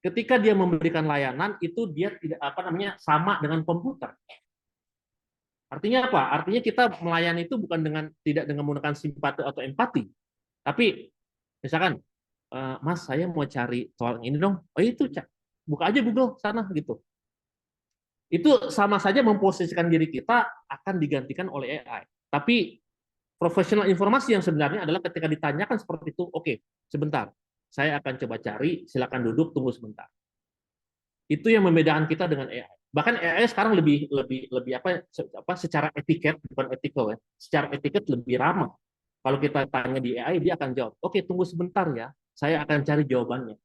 ketika dia memberikan layanan itu dia tidak sama dengan komputer. Artinya apa? Artinya kita melayani itu bukan tidak dengan menggunakan simpati atau empati. Tapi misalkan Mas saya mau cari soal ini dong. Oh itu buka aja Google sana gitu. Itu sama saja memposisikan diri kita akan digantikan oleh AI. Tapi profesional informasi yang sebenarnya adalah ketika ditanyakan seperti itu, oke, sebentar, saya akan coba cari, silakan duduk, tunggu sebentar. Itu yang membedakan kita dengan AI. Bahkan AI sekarang lebih secara etiket, bukan ethical ya, secara etiket lebih ramah. Kalau kita tanya di AI, dia akan jawab, oke, tunggu sebentar ya, saya akan cari jawabannya.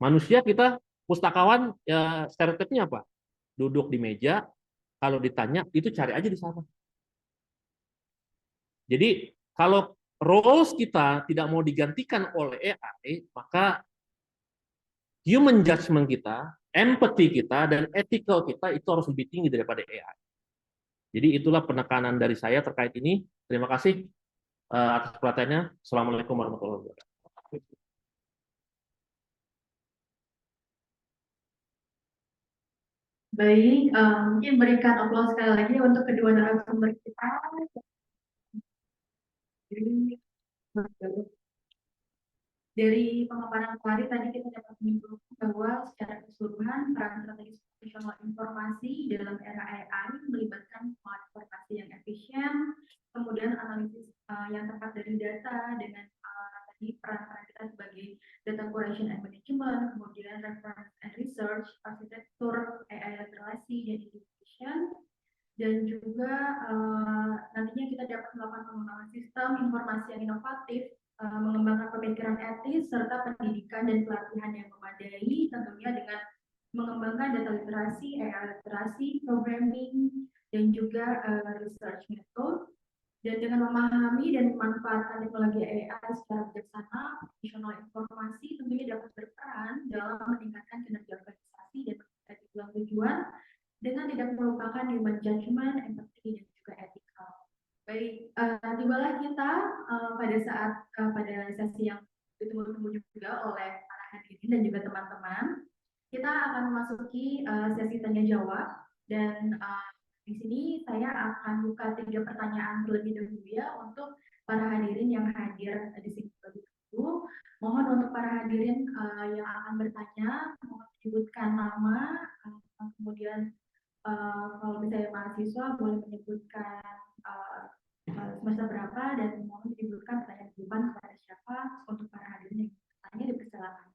Manusia kita, pustakawan, ya, stereotipnya apa? Duduk di meja, kalau ditanya, itu cari aja di sana. Jadi kalau roles kita tidak mau digantikan oleh AI, maka human judgment kita, empathy kita, dan ethical kita itu harus lebih tinggi daripada AI. Jadi itulah penekanan dari saya terkait ini. Terima kasih atas perhatiannya. Assalamualaikum warahmatullahi wabarakatuh. Baik, mungkin berikan aplaus sekali lagi untuk kedua narasumber kita. Dari pemaparan Pak Ari tadi kita dapat menyimpulkan bahwa secara keseluruhan peran strategis profesional informasi dalam era AI melibatkan informasi yang efisien, kemudian analisis yang tepat dari data dengan tadi peran-peran kita sebagai data curation and management, kemudian reference and research, arsitektur AI literasi dan education, dan juga nantinya kita dapat melakukan pengembangan sistem informasi yang inovatif, mengembangkan pemikiran etis, serta pendidikan dan pelatihan yang memadai, tentunya dengan mengembangkan data literasi, AI literasi, programming, dan juga research method. Dan dengan memahami dan memanfaatkan teknologi AI secara bijaksana, profesional informasi tentunya dapat berperan dalam meningkatkan kinerja organisasi dan tujuan dengan tidak melupakan human judgment, empathy, dan juga ethical. Baik, Tibalah kita pada saat pada sesi yang ditunggu-tunggu juga oleh para hadirin dan juga teman-teman. Kita akan memasuki sesi tanya jawab dan di sini saya akan buka 3 pertanyaan terlebih dahulu ya untuk para hadirin yang hadir di sini terlebih dahulu. Mohon untuk para hadirin yang akan bertanya, mohon menyebutkan nama, kemudian kalau misalnya mahasiswa boleh menyebutkan semester berapa dan mohon menyebutkan pertanyaan depan kepada siapa. Untuk para hadirin yang bertanya dipersilakan.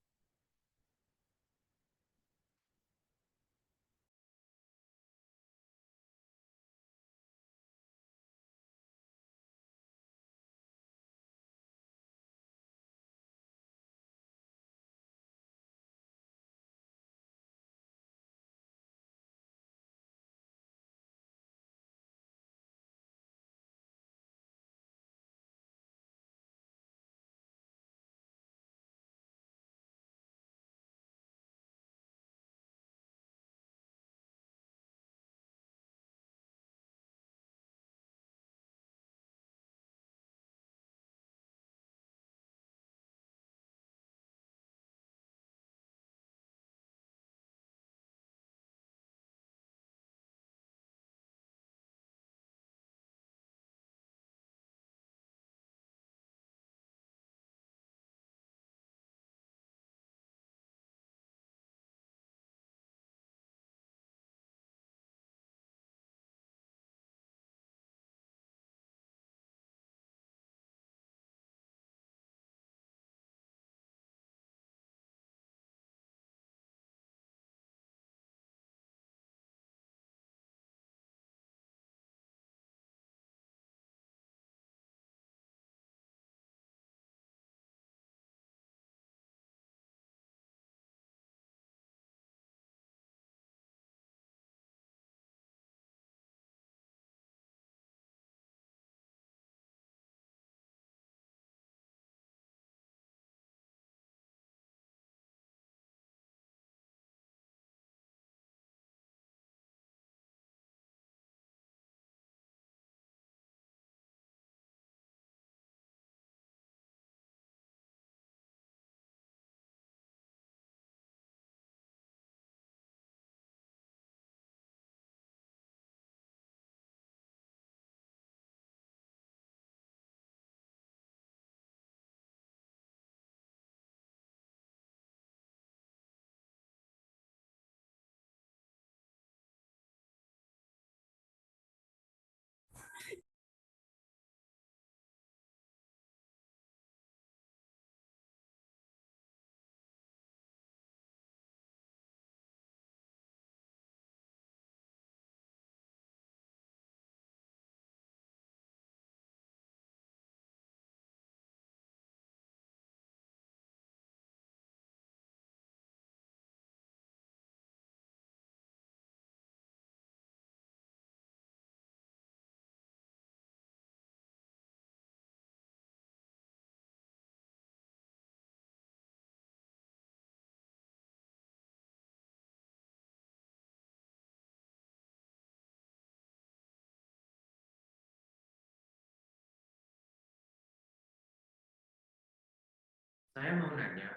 Saya mau nanya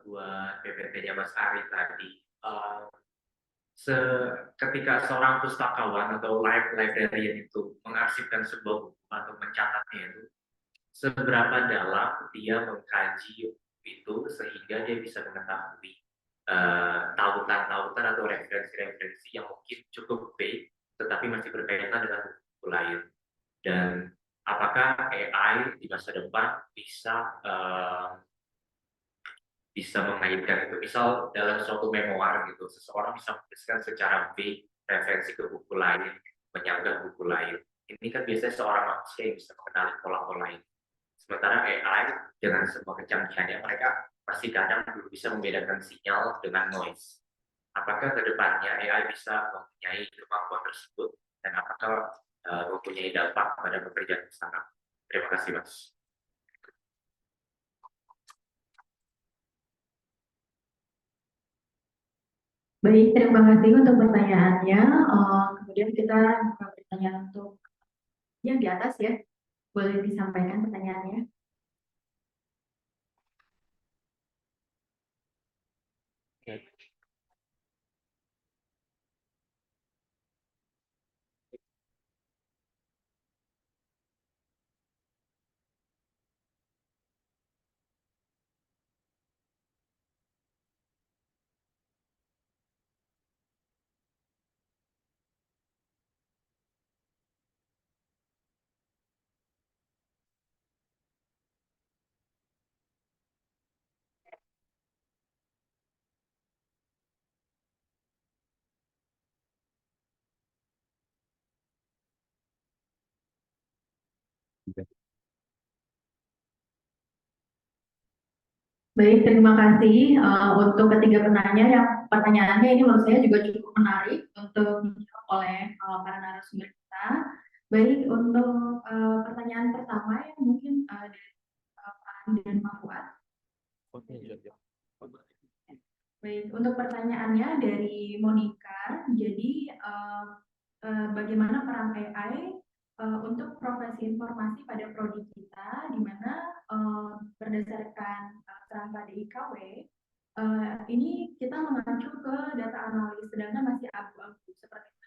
buat PPT-nya Mas Ari tadi, ketika seorang pustakawan atau librarian itu mengarsipkan sebuah buku atau mencatatnya itu, seberapa dalam dia mengkaji itu sehingga dia bisa mengetahui tautan-tautan atau referensi-referensi yang mungkin cukup vague tetapi masih berkaitan dengan buku lain, dan apakah AI di masa depan bisa mengaitkan itu, misal dalam suatu memoir gitu, seseorang bisa menuliskan secara vague referensi ke buku lain, menyanggah buku lain. Ini kan biasanya seorang manusia yang bisa mengenali pola-pola ini. Sementara AI dengan semua kecanggihannya, mereka pasti kadang belum bisa membedakan sinyal dengan noise. Apakah kedepannya AI bisa mempunyai kemampuan tersebut dan apakah mempunyai dampak pada pekerjaan sekarang? Terima kasih, Mas. Baik, terima kasih untuk pertanyaannya. Kemudian kita buka pertanyaan untuk yang di atas ya. Boleh disampaikan pertanyaannya? Baik, terima kasih untuk ketiga penanya. Yang pertanyaannya ini menurut saya juga cukup menarik untuk dijawab oleh para narasumber kita. Baik, untuk pertanyaan pertama yang mungkin dari Pak Andi dan Pak Fuad. Baik, untuk pertanyaannya dari Monica, jadi bagaimana peran AI untuk profesi informasi pada prodi kita, di mana berdasarkan kerangka DIKW, ini kita mengacu ke data analis, sedangkan masih abu-abu.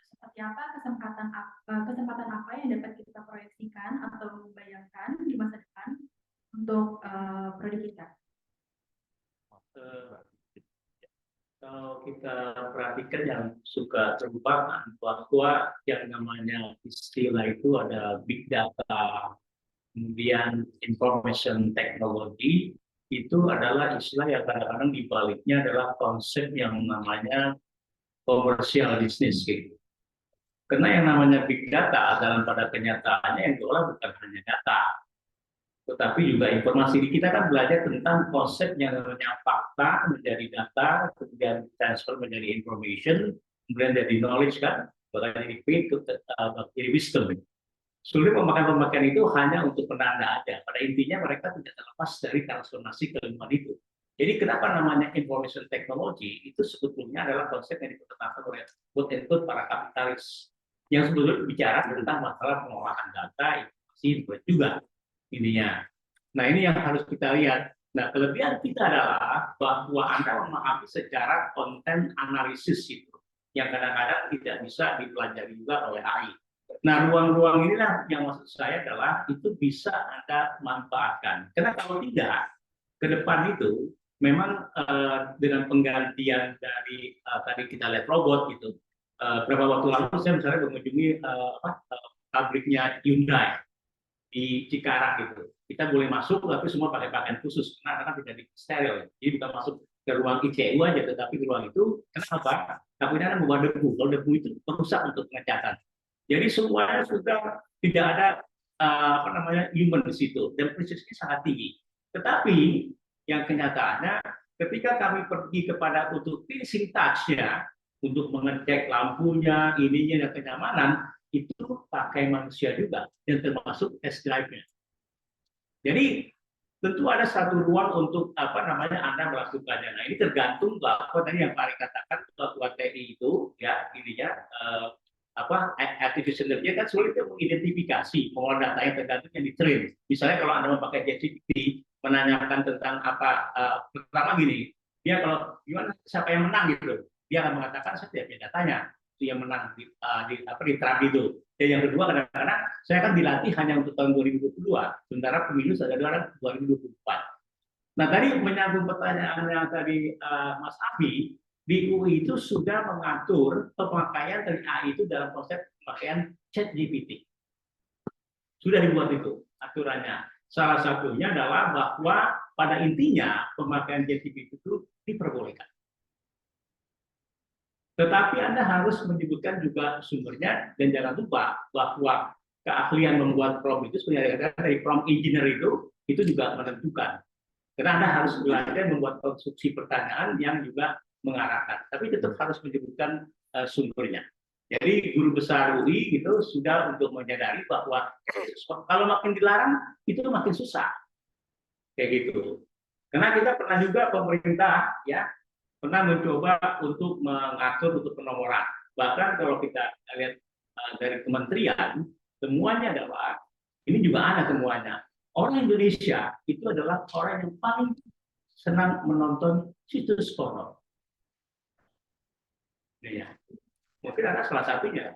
Seperti apa kesempatan apa yang dapat kita proyeksikan atau bayangkan di masa depan untuk prodi kita? Kalau kita perhatikan yang suka terlupakan bahwa yang namanya istilah itu ada big data, kemudian information technology, itu adalah istilah yang kadang-kadang dibaliknya adalah konsep yang namanya commercial business gitu. Karena yang namanya big data dalam pada kenyataannya yang diolah bukan hanya data, tetapi juga informasi. Kita kan belajar tentang konsep yang namanya fakta menjadi data, kemudian transfer menjadi information, kemudian jadi knowledge kan, bahkan jadi faith, jadi wisdom. Seluruh pemakaian itu hanya untuk penanda aja. Pada intinya mereka tidak terlepas dari transformasi keilmuan itu. Jadi kenapa namanya information technology itu sebetulnya adalah konsep yang diperkenalkan oleh quote-unquote para kapitalis yang sebetulnya bicara tentang masalah pengolahan data, informasi juga intinya. Nah ini yang harus kita lihat. Nah kelebihan kita adalah bahwa Anda memahami secara konten analisis itu yang kadang-kadang tidak bisa dipelajari juga oleh AI. Nah, ruang-ruang inilah yang maksud saya adalah itu bisa Anda manfaatkan. Karena kalau tidak, ke depan itu memang dengan penggantian dari tadi kita lihat robot gitu. Beberapa waktu lalu saya misalnya mengunjungi pabriknya Hyundai di Cikarang gitu. Kita boleh masuk tapi semua pakai pakaian khusus karena kan tidak steril. Jadi bukan masuk ke ruang ICU aja, tetapi di ruang itu kenapa? Takutnya kan membawa debu. Kalau debu itu merusak untuk pengecatan. Jadi semuanya sudah tidak ada human di situ dan presisinya sangat tinggi. Tetapi yang kenyataannya ketika kami pergi kepada untuk finishing touch-nya untuk mengecek lampunya, ininya dan kenyamanan itu pakai manusia juga dan termasuk test drive-nya. Jadi tentu ada satu ruang untuk Anda melakukannya. Nah ini tergantung bahwa tadi yang Pak Ari katakan bahwa TI itu ya ininya artificial intelligence kan sulit mengidentifikasi mengolah data yang tergantung yang di-train. Misalnya kalau Anda memakai ChatGPT menanyakan tentang pertama gini, dia kalau gimana siapa yang menang gitu, dia akan mengatakan saya tidak punya datanya, itu yang menang di Trump itu. Dan yang kedua kadang-kadang saya akan dilatih hanya untuk tahun 2022, sementara pemilu sudah ada 2024. Nah tadi menyambung pertanyaannya tadi Mas Abi, di UI itu sudah mengatur pemakaian dari AI itu dalam konsep pemakaian ChatGPT. Sudah dibuat itu aturannya. Salah satunya adalah bahwa pada intinya pemakaian ChatGPT itu diperbolehkan. Tetapi Anda harus menyebutkan juga sumbernya dan jangan lupa bahwa keahlian membuat prompt itu sebenarnya dari prompt engineer itu juga menentukan. Karena Anda harus belajar membuat konstruksi pertanyaan yang juga mengarahkan, tapi tetap harus menyebutkan sumbernya. Jadi guru besar UI itu sudah untuk menyadari bahwa kalau makin dilarang itu makin susah, kayak gitu. Karena kita pernah juga pemerintah ya pernah mencoba untuk mengatur untuk penomoran. Bahkan kalau kita lihat dari kementerian semuanya adalah Ini juga ada temuannya. Orang Indonesia itu adalah orang yang paling senang menonton situs porno. Ya, mungkin ada salah satunya.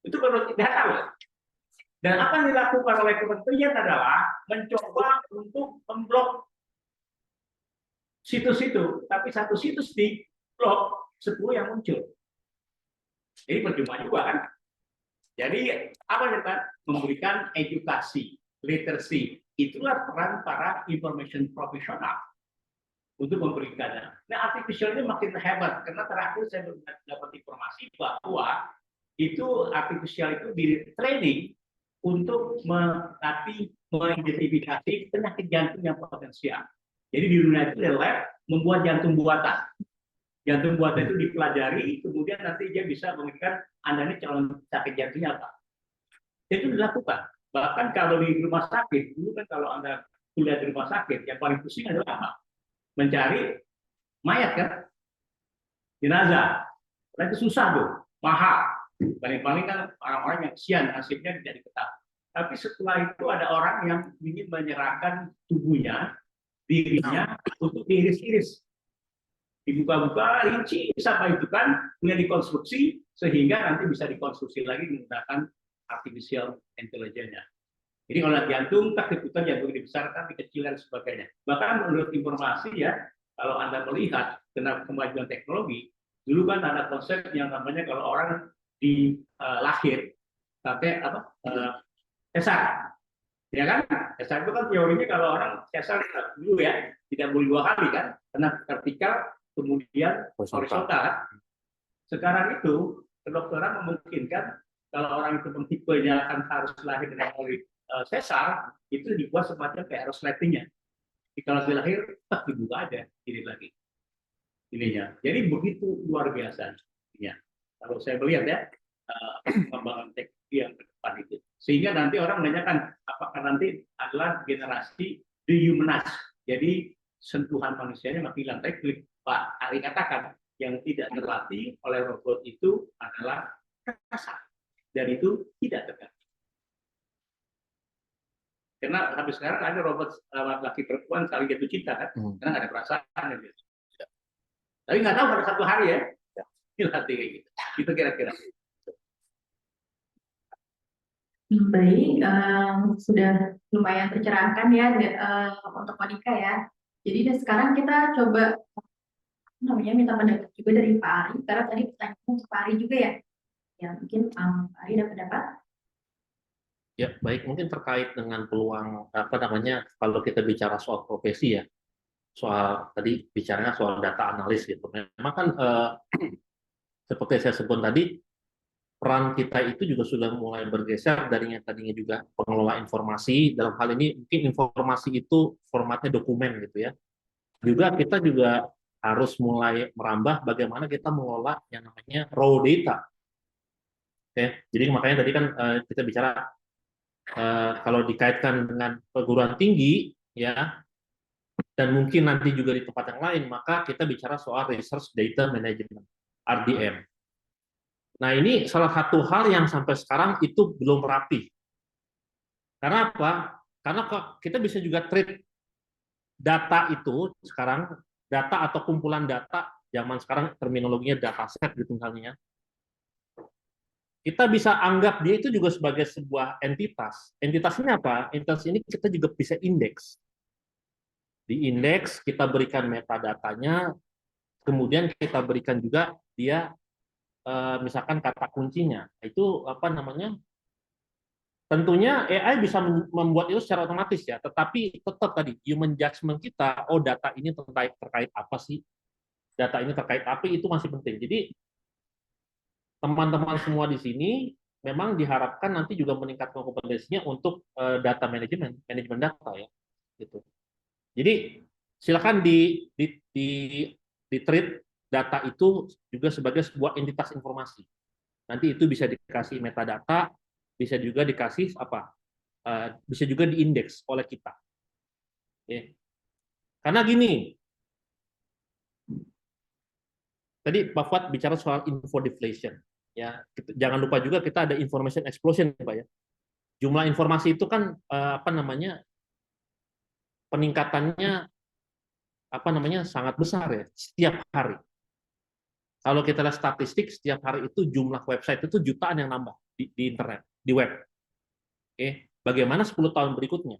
Itu menurut data loh. Dan apa yang dilakukan oleh kementerian adalah mencoba untuk memblok situs itu, tapi satu situs di blok 10 yang muncul. Jadi percuma juga kan. Jadi apa ya Pak? Memberikan edukasi, literacy. Itulah peran para information profesional untuk memberikannya. Nah, artificial ini makin hebat karena terakhir saya dapat informasi bahwa itu artificial itu di training untuk melatih mengidentifikasi penyakit jantung yang potensial. Jadi di dunia itu lab membuat jantung buatan. Jantung buatan itu dipelajari, kemudian nanti dia bisa memberikan Anda ini calon sakit jantungnya apa. Itu dilakukan. Bahkan kalau di rumah sakit, dulu kan kalau Anda kuliah di rumah sakit, yang paling pusing adalah apa? Mencari mayat kan, jenazah. Nah, itu susah tuh, mahal. Paling-paling kan orang-orang yang kesian nasibnya tidak diketahui. Tapi setelah itu ada orang yang ingin menyerahkan tubuhnya, dirinya untuk diiris-iris, dibuka-buka, rinci sampai itu kan, kemudian dikonstruksi sehingga nanti bisa dikonstruksi lagi menggunakan artificial intelligence-nya. Jadi kalau jantung, tak diputar jantung dibesarkan, dikecilkan dan sebagainya. Bahkan menurut informasi ya, kalau Anda melihat tentang kemajuan teknologi, dulu kan ada konsep yang namanya kalau orang di lahir pakai apa sesar, ya kan? Sesar itu kan teorinya kalau orang sesar dulu ya tidak boleh 2 kali kan, karena vertikal kemudian horizontal. Sekarang itu kedokteran memungkinkan kalau orang itu tipenya akan harus lahir dengan sesar, itu dibuat semacam kayak resletingnya. Jadi kalau dia lahir, tak dibuka aja, ini lagi ininya. Jadi begitu luar biasa. Ya. Kalau saya melihat ya pengembangan teknologi yang ke depan itu, sehingga nanti orang menanyakan apakah nanti adalah generasi dehumanize, jadi sentuhan manusianya makin hilang. Tapi Pak Ari katakan yang tidak terlatih oleh robot itu adalah rasa, dan itu tidak terganti. Karena sampai sekarang ada robot laki perempuan saling jatuh cinta kan, karena nggak ada perasaan gitu. Tapi nggak tahu pada satu hari ya, dilatih kayak gitu. Itu kira-kira. Baik, sudah lumayan tercerahkan ya untuk Monica ya. Jadi sekarang kita coba minta pendapat juga dari Pak Ari, karena tadi pertanyaan untuk Pak Ari juga ya. Ya mungkin Pak Ari ada pendapat. Ya baik, mungkin terkait dengan peluang apa namanya kalau kita bicara soal profesi ya, soal tadi bicaranya soal data analis gitu. Memang kan seperti saya sebut tadi, peran kita itu juga sudah mulai bergeser dari yang tadinya juga pengelola informasi. Dalam hal ini mungkin informasi itu formatnya dokumen gitu ya. Juga kita juga harus mulai merambah bagaimana kita mengelola yang namanya raw data. Oke, jadi makanya tadi kan kita bicara kalau dikaitkan dengan perguruan tinggi ya, dan mungkin nanti juga di tempat yang lain, maka kita bicara soal research data management (RDM). Nah, ini salah satu hal yang sampai sekarang itu belum rapi. Karena apa? Karena kita bisa juga treat data itu sekarang, data atau kumpulan data, zaman sekarang terminologinya dataset gitu misalnya. Kita bisa anggap dia itu juga sebagai sebuah entitas. Entitas ini apa? Entitas ini kita juga bisa indeks. Di indeks kita berikan metadatanya, kemudian kita berikan juga dia misalkan kata kuncinya, itu apa namanya? Tentunya AI bisa membuat itu secara otomatis ya, tetapi tetap tadi human judgment kita, oh data ini terkait apa sih? Data ini terkait apa, itu masih penting. Jadi teman-teman semua di sini memang diharapkan nanti juga meningkatkan kompetensinya untuk data manajemen data ya, gitu. Jadi silakan di treat data itu juga sebagai sebuah entitas informasi. Nanti itu bisa dikasih metadata, bisa juga dikasih apa? Bisa juga diindeks oleh kita. Oke. Karena gini, tadi Pak Fuad bicara soal info deflation. Ya, jangan lupa juga kita ada information explosion, Pak ya. jumlah informasi itu kan apa namanya, peningkatannya apa namanya sangat besar ya setiap hari. Kalau kita lihat statistik setiap hari itu jumlah website itu jutaan yang nambah di internet, di web. Oke, bagaimana 10 tahun berikutnya?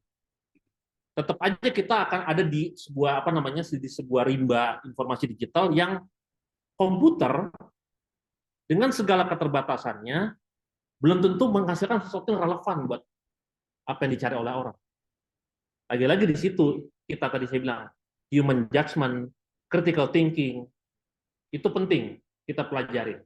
Tetap aja kita akan ada di sebuah apa namanya di sebuah rimba informasi digital yang komputer dengan segala keterbatasannya belum tentu menghasilkan sesuatu yang relevan buat apa yang dicari oleh orang. Lagi-lagi di situ kita tadi saya bilang human judgment, critical thinking itu penting kita pelajari.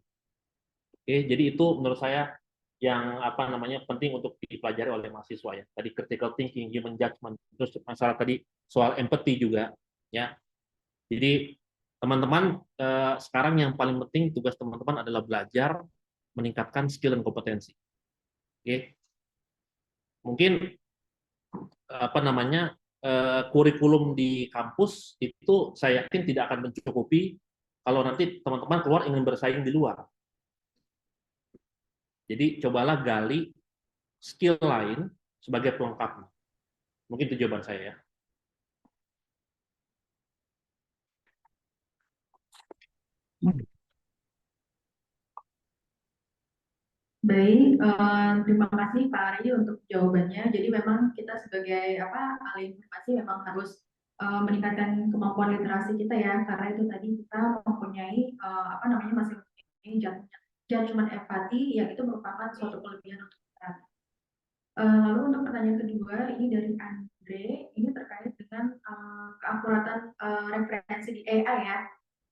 Oke, jadi itu menurut saya yang apa namanya penting untuk dipelajari oleh mahasiswa ya. Tadi critical thinking, human judgment, terus masalah tadi soal empathy juga ya. Jadi teman-teman sekarang yang paling penting tugas teman-teman adalah belajar meningkatkan skill dan kompetensi. Oke. Mungkin apa namanya kurikulum di kampus itu saya yakin tidak akan mencukupi kalau nanti teman-teman keluar ingin bersaing di luar. Jadi cobalah gali skill lain sebagai pelengkapnya. Mungkin itu jawaban saya ya. Baik, terima kasih Pak Ari untuk jawabannya. Jadi memang kita sebagai ahli informasi memang harus meningkatkan kemampuan literasi kita ya, karena itu tadi kita mempunyai masih mempunyai judgment empati yang itu merupakan suatu kelebihan untuk kita. Lalu untuk pertanyaan kedua ini dari Andre, ini terkait dengan keakuratan referensi di AI ya,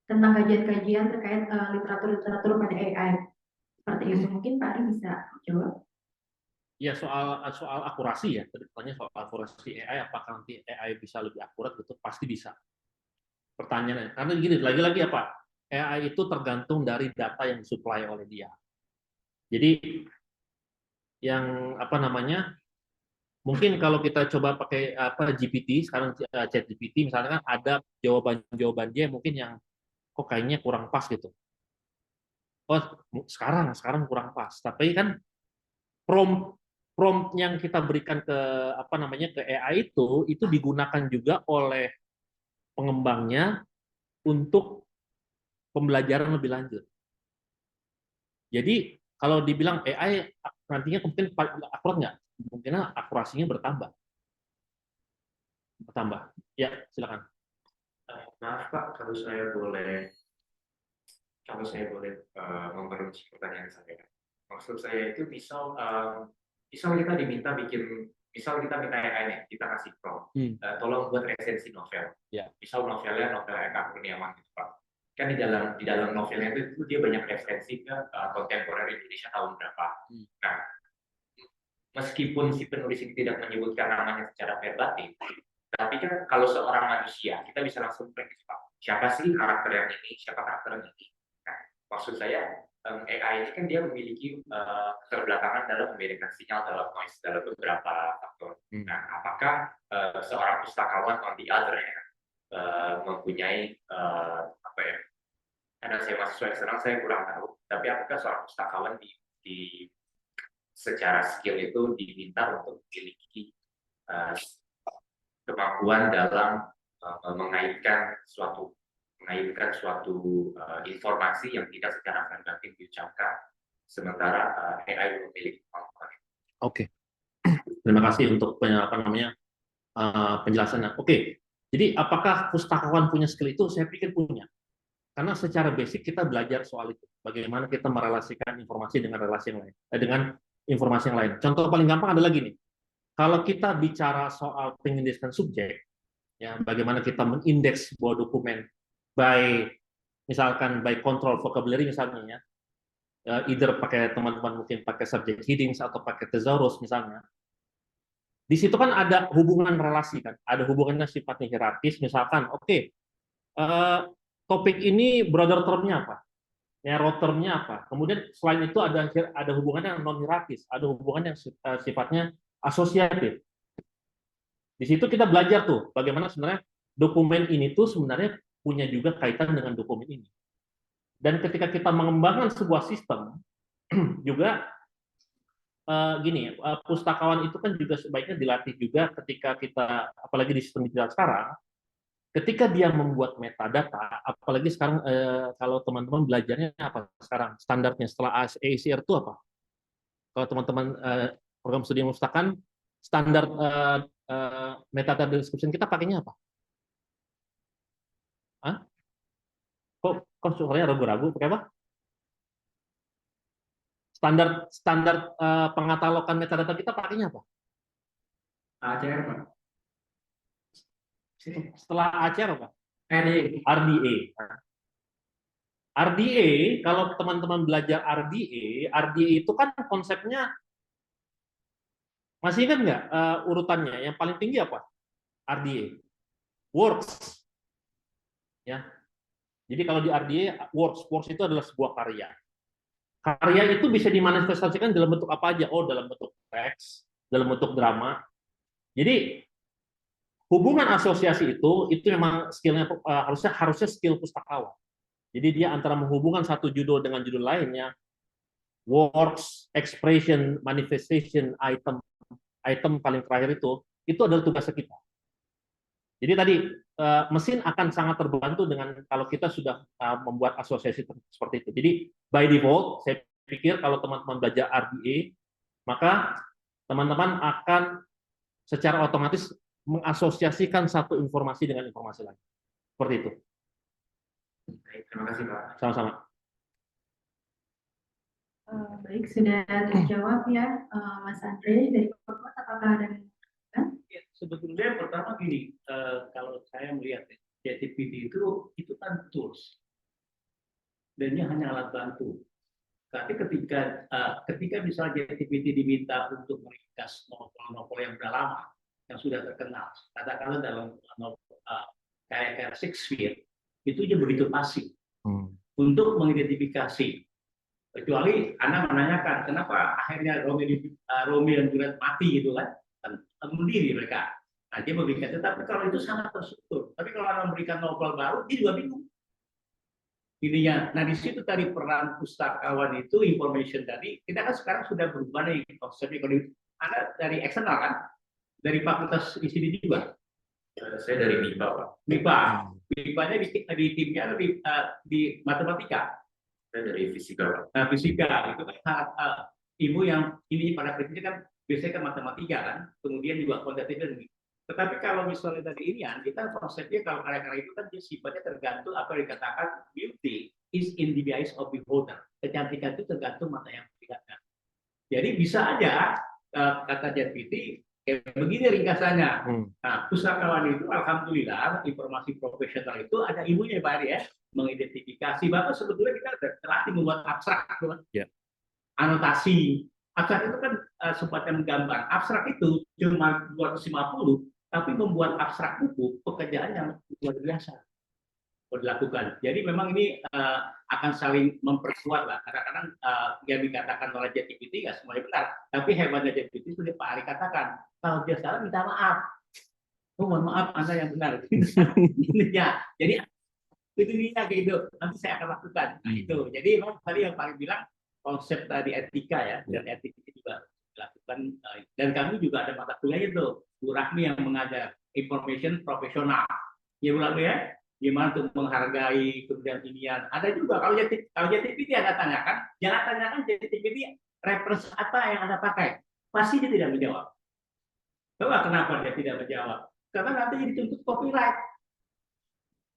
tentang kajian-kajian terkait literatur-literatur pada AI. Seperti itu, mungkin Pak Ari bisa jawab. Ya soal akurasi ya, tadi pertanyaan soal akurasi AI, apakah nanti AI bisa lebih akurat? Gitu pasti bisa. Pertanyaannya, karena gini lagi-lagi apa? AI itu tergantung dari data yang disuplai oleh dia. Jadi yang apa namanya? Mungkin kalau kita coba pakai GPT sekarang chat GPT misalnya kan ada jawaban dia mungkin yang kok kayaknya kurang pas gitu. Oh sekarang kurang pas. Tapi kan prompt yang kita berikan ke ke AI itu digunakan juga oleh pengembangnya untuk pembelajaran lebih lanjut. Jadi kalau dibilang AI nantinya mungkin akurat nggak? Mungkin akurasinya bertambah. Ya, silakan. Maaf Pak, kalau saya boleh memperluas pertanyaan saya. Maksud saya itu misal kita diminta misal kita minta AI nih, kita kasih prompt, tolong buat resensi novel. Ya. Misal novelnya novel Eka Kurniawan gitu Pak. Kan di dalam novelnya itu dia banyak referensi ke kontemporer Indonesia tahun berapa. Nah, meskipun si penulis ini tidak menyebutkan namanya secara verbatim, tapi kan kalau seorang manusia kita bisa langsung prediksi siapa sih karakter yang ini, siapa karakter yang ini. Nah, maksud saya AI ini kan dia memiliki keterbelakangan dalam membedakan sinyal dalam noise dalam beberapa faktor. Nah, apakah seorang pustakawan on the other mempunyai karena saya mahasiswa eksternal saya kurang tahu, tapi apakah seorang pustakawan di secara skill itu diminta untuk memiliki kemampuan dalam mengaitkan suatu informasi yang tidak secara verbatim diucapkan, sementara AI memiliki kemampuan. Oke, terima kasih untuk penjelasannya. Oke, jadi apakah pustakawan punya skill itu? Saya pikir punya. Karena secara basic kita belajar soal itu. Bagaimana kita merelasikan informasi dengan relasi yang lain, dengan informasi yang lain. Contoh paling gampang adalah gini. Kalau kita bicara soal pengindekskan subjek, ya, bagaimana kita mengindeks sebuah dokumen misalkan by control vocabulary misalnya, ya, either pakai teman-teman mungkin pakai subject headings atau pakai thesaurus misalnya. Di situ kan ada hubungan relasi kan, ada hubungannya sifatnya hierarkis. Misalkan, topik ini broader term-nya apa? Narrow term-nya apa? Kemudian selain itu ada hubungan yang non hierarkis, ada hubungan yang sifatnya asosiatif. Di situ kita belajar tuh bagaimana sebenarnya dokumen ini tuh sebenarnya punya juga kaitan dengan dokumen ini. Dan ketika kita mengembangkan sebuah sistem juga gini, pustakawan itu kan juga sebaiknya dilatih juga ketika kita, apalagi di sistem digital sekarang, ketika dia membuat metadata, apalagi sekarang kalau teman-teman belajarnya apa sekarang standarnya setelah ACR itu apa? Kalau teman-teman program studi memustakan, standar metadata description kita pakainya apa? Hah? Kok suaranya ragu-ragu? Pakai apa? Standar pengatalogan metadata kita pakainya apa? ACR, Pak. Setelah ACR apa? RDA. RDA, kalau teman-teman belajar RDA itu kan konsepnya, masih ingat nggak urutannya? Yang paling tinggi apa? RDA. Works. Ya. Jadi kalau di RDA, works itu adalah sebuah karya. Karya itu bisa dimanifestasikan dalam bentuk apa aja? Oh, dalam bentuk teks, dalam bentuk drama. Jadi hubungan asosiasi itu memang skillnya harusnya skill pustakawan. Jadi dia antara menghubungkan satu judul dengan judul lainnya, works, expression, manifestation, item paling terakhir itu adalah tugas kita. Jadi tadi mesin akan sangat terbantu dengan kalau kita sudah membuat asosiasi seperti itu. Jadi by default, saya pikir kalau teman-teman belajar RDA, maka teman-teman akan secara otomatis mengasosiasikan satu informasi dengan informasi lain. Seperti itu. Baik, terima kasih, Pak. Sama-sama. Baik, sudah terjawab ya, Mas Andre dari Bapak. Apakah ada Ya, sebetulnya pertama gini, kalau saya melihat ChatGPT itu kan tools, dan dia hanya alat bantu. Tapi ketika misalnya ChatGPT diminta untuk meringkas novel-novel yang sudah lama, yang sudah terkenal, katakanlah dalam novel kayak Shakespeare, itu dia begitu pasif untuk mengidentifikasi. Kecuali Anda menanyakan kenapa akhirnya Romeo dan Juliet mati gitu kan berdiri mereka. Nah, dia memberikan, tetapi kalau itu sangat terstruktur. Tapi kalau Anda memberikan novel baru, dia juga bingung. Ininya, nah di situ tadi peran pustakawan itu information tadi, kita kan sekarang sudah berubah nih konsepnya. Kalau Anda dari eksternal kan, dari fakultas di sini juga. Saya dari MIPA, Pak. MIPA-nya di timnya atau di matematika. Saya dari fisika, Pak. Nah, fisika itu kan ibu yang ini pada prinsipnya kan biasanya kan matematika kan, kemudian juga kuantitatif. Tetapi kalau misalnya tadi ini kita konsepnya kalau karya-karya itu kan dia sifatnya tergantung apa yang dikatakan beauty is in the eyes of beholder. Kecantikan itu tergantung mata yang melihatnya. Jadi bisa aja kata ChatGPT kayak begini ringkasannya. Nah, pustakawan itu alhamdulillah informasi profesional itu ada ilmunya Pak Ari ya, mengidentifikasi. Bahkan sebetulnya kita terlatih membuat abstrak, anotasi. Abstrak itu kan sifatnya menggambar. Abstrak itu cuma 250, tapi membuat abstrak buku pekerjaan yang luar biasa dilakukan. Jadi memang ini akan saling memperkuat lah. Kadang-kadang yang dikatakan oleh ChatGPT nggak semuanya benar. Tapi hebatnya ChatGPT itu Pak Ari katakan, kalau dia salah minta maaf. Oh, mohon maaf, Anda yang benar. Ya, jadi itu dia kayak gitu. Nanti saya akan lakukan. Nah, itu. Jadi memang tadi yang Pak Ari bilang konsep tadi etika ya, dan etika itu juga dilakukan. Dan kami juga ada mata kuliah itu, Bu Rahmi yang mengajar information profesional. Ya Bu Rahmi ya, gimana untuk menghargai kemudian inian. Ada juga kalau ChatGPT Anda tanyakan, jangan tanyakan ChatGPT reference apa yang Anda pakai, pasti dia tidak menjawab. Tahu kenapa dia tidak menjawab? Karena nanti dituntut copyright.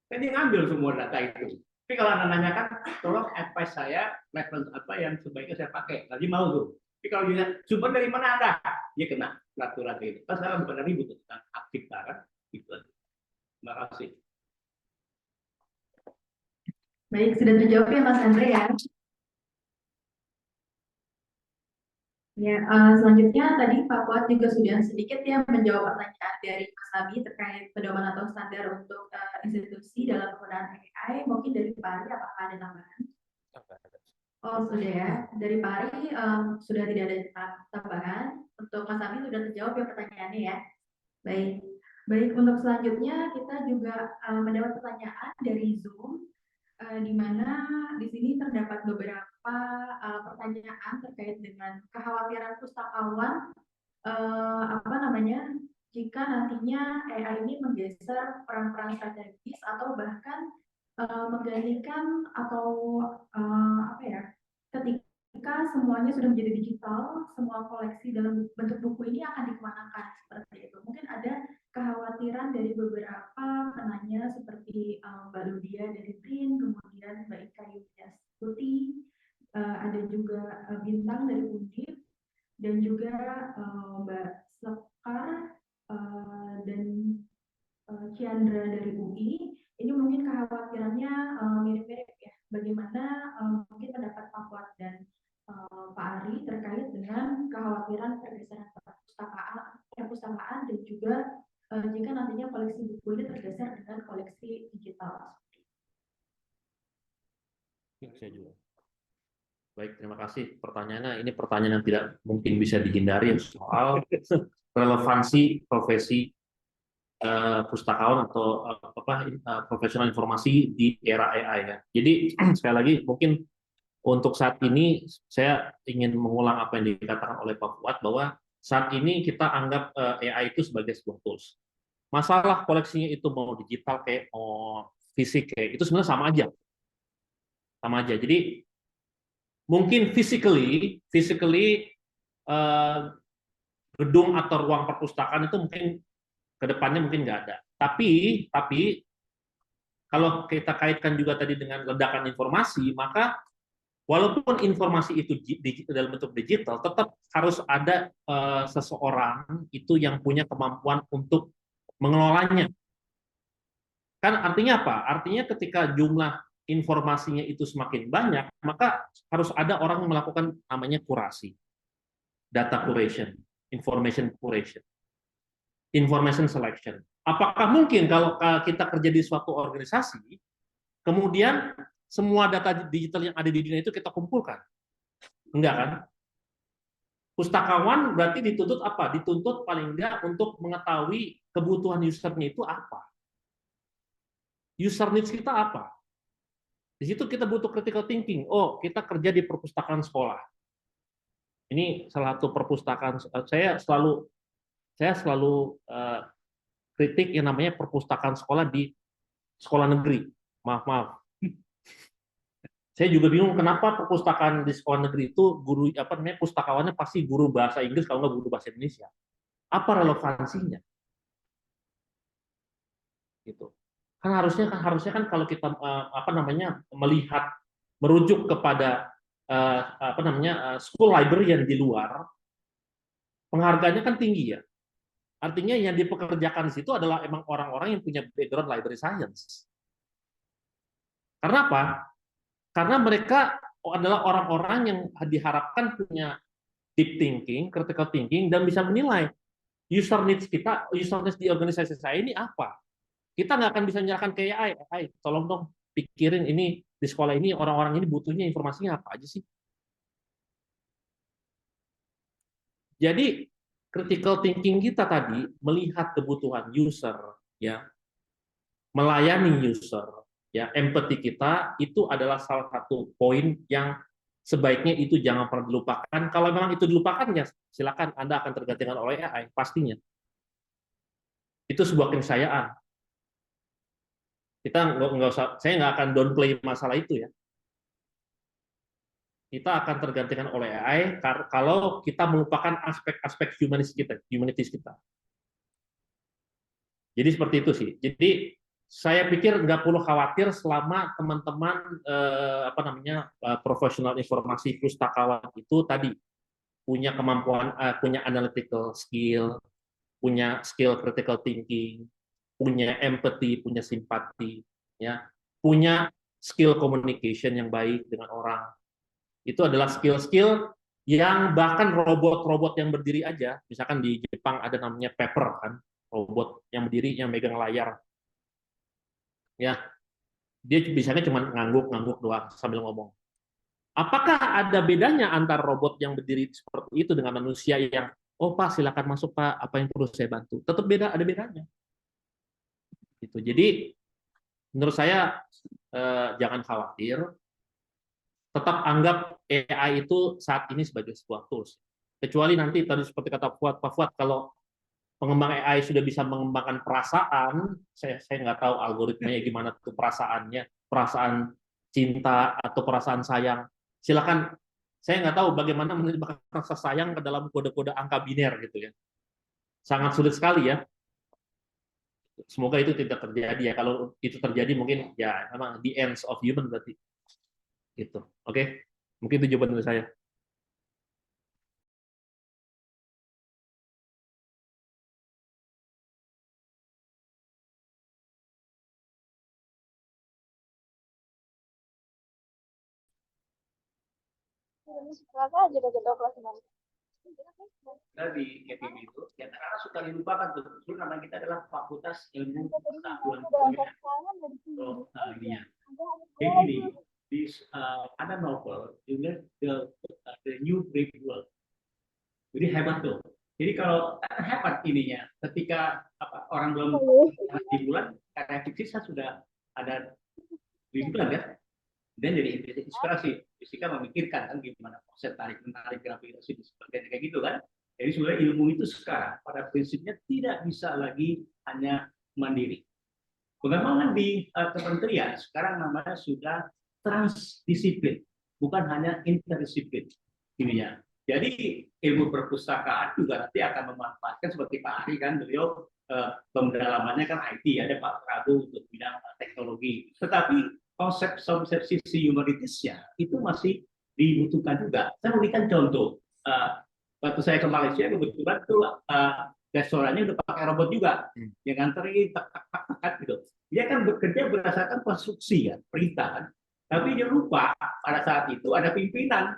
Kan dia ngambil semua data itu. Tapi kalau Anda nanyakan, tolong advice saya reference apa yang sebaiknya saya pakai, nanti mau tuh. Tapi kalau dia sumber dari mana Anda, dia kena peraturan itu. Kan sekarang bukan ribut tentang hak cipta kan? Gitu. Terima kasih. Baik, sudah terjawab ya Mas Andre ya. Ya, selanjutnya tadi Pak Fuad juga sudah sedikit ya menjawab pertanyaan dari Mas Abi terkait pedoman atau standar untuk institusi dalam penggunaan AI. Mungkin dari Pak Ari, apakah ada tambahan? Oh, sudah ya. Dari Pak Ari sudah tidak ada tambahan. Untuk Mas Abi sudah terjawab ya pertanyaannya ya. Baik. Baik, untuk selanjutnya kita juga mendapat pertanyaan dari Zoom, di mana di sini terdapat beberapa beberapa pertanyaan terkait dengan kekhawatiran pustakawan jika nantinya AI ini menggeser peran-peran strategis atau bahkan menggantikan atau ketika semuanya sudah menjadi digital, semua koleksi dalam bentuk buku ini akan dikemanakan seperti itu. Mungkin ada kekhawatiran dari beberapa penanya seperti Mbak Ludia dari BRIN, kemudian Mbak Ika Yuliastuti, ada juga Bintang dari Undip, dan juga Mbak Sekar dan Ciandra dari UI. Ini mungkin kekhawatirannya mirip-mirip ya. Bagaimana mungkin pendapat Pak Fuad dan Pak Ari terkait dengan kekhawatiran pergeseran perpustakaan dan juga jika nantinya koleksi buku ini tergeser dengan koleksi digital. Saya juga. Baik, terima kasih pertanyaannya. Ini pertanyaan yang tidak mungkin bisa dihindari soal relevansi profesi pustakawan atau profesional informasi di era AI ya. Jadi sekali lagi mungkin untuk saat ini saya ingin mengulang apa yang dikatakan oleh Pak Fuad bahwa saat ini kita anggap AI itu sebagai sebuah tools. Masalah koleksinya itu mau digital kayak mau fisik kayak itu sebenarnya sama aja. Sama aja. Jadi mungkin physically gedung atau ruang perpustakaan itu mungkin kedepannya mungkin nggak ada. Tapi kalau kita kaitkan juga tadi dengan ledakan informasi, maka walaupun informasi itu dalam bentuk digital, tetap harus ada seseorang itu yang punya kemampuan untuk mengelolanya. Kan artinya apa? Artinya ketika jumlah informasinya itu semakin banyak, maka harus ada orang yang melakukan namanya kurasi, data curation, information curation, information selection. Apakah mungkin kalau kita kerja di suatu organisasi, kemudian semua data digital yang ada di dunia itu kita kumpulkan? Enggak kan? Pustakawan berarti dituntut apa? Dituntut paling enggak untuk mengetahui kebutuhan usernya itu apa. User needs kita apa? Di situ kita butuh critical thinking. Oh, kita kerja di perpustakaan sekolah. Ini salah satu perpustakaan. Saya selalu kritik yang namanya perpustakaan sekolah di sekolah negeri. Maaf. Saya juga bingung kenapa perpustakaan di sekolah negeri itu pustakawannya pasti guru bahasa Inggris kalau nggak guru bahasa Indonesia. Apa relevansinya? Gitu. Kan harusnya kalau kita melihat merujuk kepada school librarian di luar, penghargaannya kan tinggi ya. Artinya yang dipekerjakan di situ adalah emang orang-orang yang punya background library science. Karena apa? Karena mereka adalah orang-orang yang diharapkan punya deep thinking, critical thinking, dan bisa menilai user needs di organisasi saya ini apa. Kita nggak akan bisa menyerahkan ke AI, tolong dong pikirin ini di sekolah ini orang-orang ini butuhnya informasinya apa aja sih. Jadi critical thinking kita tadi melihat kebutuhan user, ya, melayani user, ya, empati kita itu adalah salah satu poin yang sebaiknya itu jangan pernah dilupakan. Kalau memang itu dilupakan ya silakan Anda akan tergantikan oleh AI pastinya. Itu sebuah keniscayaan. Kita nggak usah, saya nggak akan downplay masalah itu ya. Kita akan tergantikan oleh AI kalau kita melupakan aspek-aspek humanities kita. Jadi seperti itu sih. Jadi saya pikir nggak perlu khawatir selama teman-teman profesional informasi pustakawan itu tadi punya kemampuan, punya analytical skill, punya skill critical thinking, punya empathy, punya simpati, ya, punya skill communication yang baik dengan orang. Itu adalah skill-skill yang bahkan robot-robot yang berdiri aja, misalkan di Jepang ada namanya Pepper kan, robot yang berdiri yang megang layar. Ya. Dia biasanya cuma ngangguk-ngangguk doang sambil ngomong. Apakah ada bedanya antara robot yang berdiri seperti itu dengan manusia yang, oh Pak silakan masuk Pak, apa yang perlu saya bantu? Tetap ada bedanya. Gitu. Jadi menurut saya jangan khawatir. tetap anggap AI itu saat ini sebagai sebuah tools. Kecuali nanti tadi seperti kata Pak Fuad, kalau pengembang AI sudah bisa mengembangkan perasaan, saya nggak tahu algoritmanya gimana tuh perasaannya, perasaan cinta atau perasaan sayang. Silakan, saya nggak tahu bagaimana menerjemahkan rasa sayang ke dalam kode-kode angka biner gitu ya. Sangat sulit sekali ya. Semoga itu tidak terjadi ya. Kalau itu terjadi mungkin ya memang the ends of human berarti. Gitu. Oke. Mungkin itu jawaban dari saya. Kita di EPB itu, ya karena suka dilupakan tuh. Dulu nama kita adalah Fakultas Ilmu Pengetahuan Dunia. So, ini ya. Jadi ini, ada novel, judulnya The New Brave World. Jadi hebat tuh. Jadi kalau hebat ininya, ketika orang belum di bulan, karena fiksi sudah ada di bulan kan, dan jadi inspirasi. Fisika memikirkan kan gimana proses tarik menarik gravitasi dan sebagainya kayak gitu kan. Jadi sebenarnya ilmu itu sekarang pada prinsipnya tidak bisa lagi hanya mandiri. Pengembangan di kementerian sekarang namanya sudah transdisiplin, bukan hanya interdisiplin. Ininya. Jadi ilmu perpustakaan juga nanti akan memanfaatkan seperti Pak Ari kan, beliau pendalamannya kan IT, ada Pak Prabu untuk bidang teknologi. Tetapi konsep sisi humanitisnya itu masih dibutuhkan juga. Saya memberikan contoh. Waktu saya ke Malaysia kebetulan tuh restorannya udah pakai robot juga, yang nganterin gitu. Dia kan bekerja berdasarkan konstruksi ya, perintah kan. Tapi dia lupa pada saat itu ada pimpinan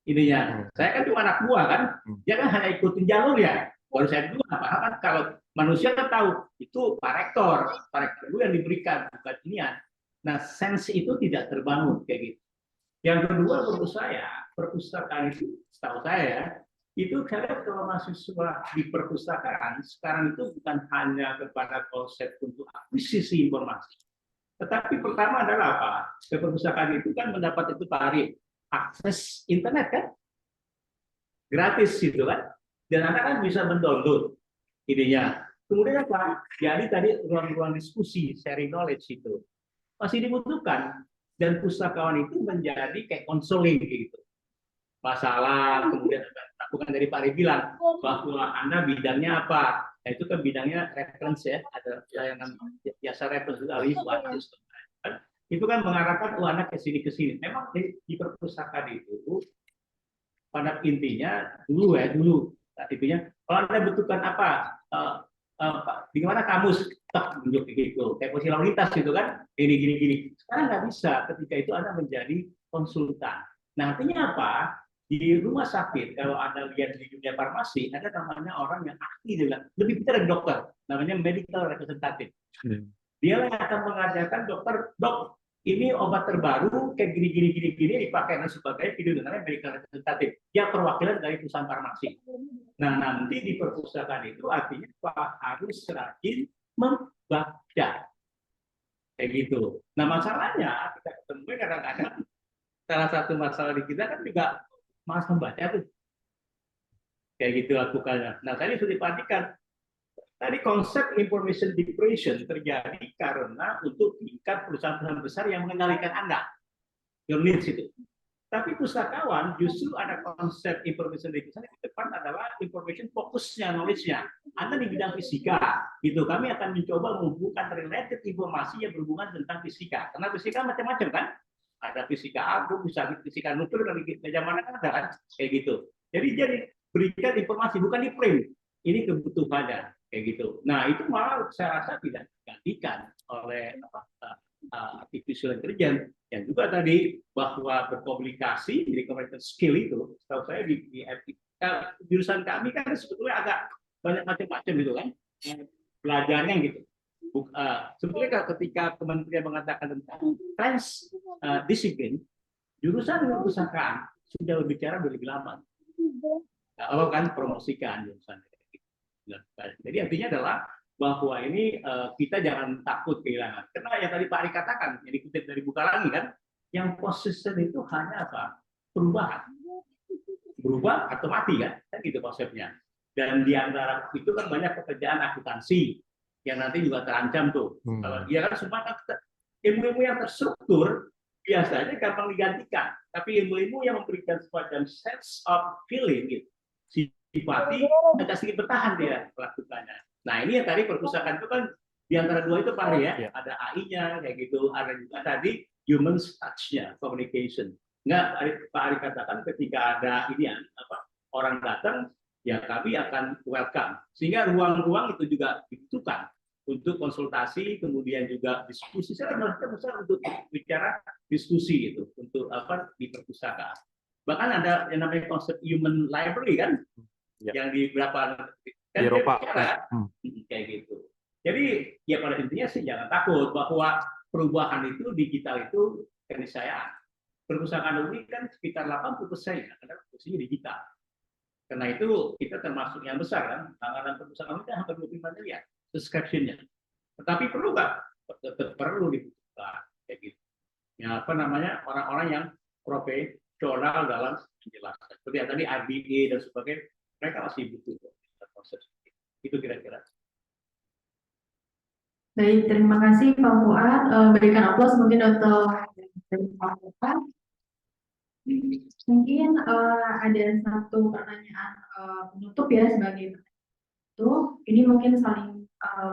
ininya. Saya kan cuma anak buah kan, dia kan hanya ikutin jalur ya. Baru saya dulu apa kan kalau manusia kan tahu itu Pak Rektor dulu yang diberikan bukan inian. Nah, sense itu tidak terbangun kayak gitu. Yang kedua menurut saya perpustakaan itu, setahu saya itu karena kalau mahasiswa di perpustakaan sekarang itu bukan hanya kepada konsep untuk akuisisi informasi, tetapi pertama adalah apa? Ke perpustakaan itu kan mendapat itu Pak Ari, akses internet kan, gratis gitu kan, dan Anda kan bisa mendownload ininya. Kemudian apa? Jadi tadi ruang-ruang diskusi, sharing knowledge itu masih dibutuhkan, dan pustakawan itu menjadi kayak konseling gitu. Masalah, kemudian bukan dari Pak Ari bilang bahwa Anda bidangnya apa? Nah, itu kan bidangnya reference ya, ada layanan jasa reference itu kan mengarahkan anak ke sini. Memang di perpustakaan itu pada intinya dulu intinya kalau Anda butuhkan apa? Di mana kamus tunjuk gitu, kayak posisi lalu lintas gitu kan, gini. Sekarang nggak bisa, ketika itu Anda menjadi konsultan. Nah, artinya apa? Di rumah sakit, kalau Anda lihat di dunia farmasi, ada namanya orang yang ahli, lebih pintar dari dokter, namanya medical representative. Dia yang akan mengajarkan dokter, dok, ini obat terbaru, kayak gini, dipakai dan sebagainya, itu namanya medical representative. Dia perwakilan dari perusahaan farmasi. Nah, nanti di perpustakaan itu artinya Pak harus rajin membaca. Kayak gitu. Nah, masalahnya kita ketemu kadang-kadang salah satu masalah di kita kan juga malas membaca tuh. Kayak gitu lakukannya. Nah, tadi sudah diperhatikan. Tadi konsep information deprivation terjadi karena untuk tingkat perusahaan-perusahaan besar yang mengendalikan Anda. Your needs itu. Tapi pustakawan justru ada konsep information deprivation di depan adalah information fokusnya, knowledge-nya. Anda di bidang fisika, gitu. Kami akan mencoba menghubungkan related informasi yang berhubungan tentang fisika. Karena fisika macam-macam kan? Ada fisika atom, bisa fisika nuklir, dari zaman kan ada kan? Kayak gitu. Jadi berikan informasi, bukan di print. Ini kebutuhannya. Kayak gitu. Nah, itu malah saya rasa tidak digantikan oleh artificial intelligence. Yang juga tadi bahwa berkomunikasi, jadi communication skill itu, setahu saya di jurusan kami kan sebetulnya agak banyak macam-macam gitu kan, belajarnya gitu. Sebetulnya ketika kementerian mengatakan tentang transdisiplin, jurusan perpustakaan sudah berbicara lebih lama. Kalau kan promosikan jurusan. Jadi artinya adalah bahwa ini kita jangan takut kehilangan. Karena yang tadi Pak Ari katakan, yang dikutip dari Bukalangi kan, Yang consistent itu hanya apa? Perubahan. Berubah atau mati kan gitu konsepnya. Dan di antara itu kan banyak pekerjaan akuntansi yang nanti juga terancam tuh. Kalau dia kan semua kan ilmu-ilmu yang terstruktur biasanya gampang digantikan, tapi ilmu-ilmu yang memberikan semacam sense of feeling gitu, simpati agak sedikit bertahan dia melakukannya. Nah ini yang tadi perpustakaan itu kan di antara dua itu Pak Ari ya, ada AI-nya kayak gitu, ada juga tadi human touch-nya, communication. Enggak, Pak Ari katakan ketika ada ini orang datang, ya kami akan welcome. Sehingga ruang-ruang itu juga dibutuhkan untuk konsultasi, kemudian juga diskusi. Saya termasuk besar untuk bicara diskusi itu untuk di perpustakaan. Bahkan ada yang namanya konsep human library kan, yang di beberapa kan di Eropa kayak gitu. Jadi ya pada intinya sih jangan takut bahwa perubahan itu digital itu keniscayaan. Perpustakaan ini kan sekitar 80% ya, karena posisinya digital. Karena itu kita termasuk yang besar kan, anggaran perpustakaan kita hampir 25 miliar subscription-nya. Tetapi perlu nggak? Tetap perlu dibutuhkan kayak gitu. Ya orang-orang yang profesional dalam menjelaskan. Seperti yang tadi RBA dan sebagainya, mereka masih butuh proses itu kira-kira. Baik, terima kasih Pak Fuad. Berikan aplaus mungkin untuk Pak Fuad. Mungkin ada satu pertanyaan penutup ya sebagai itu. Ini mungkin saling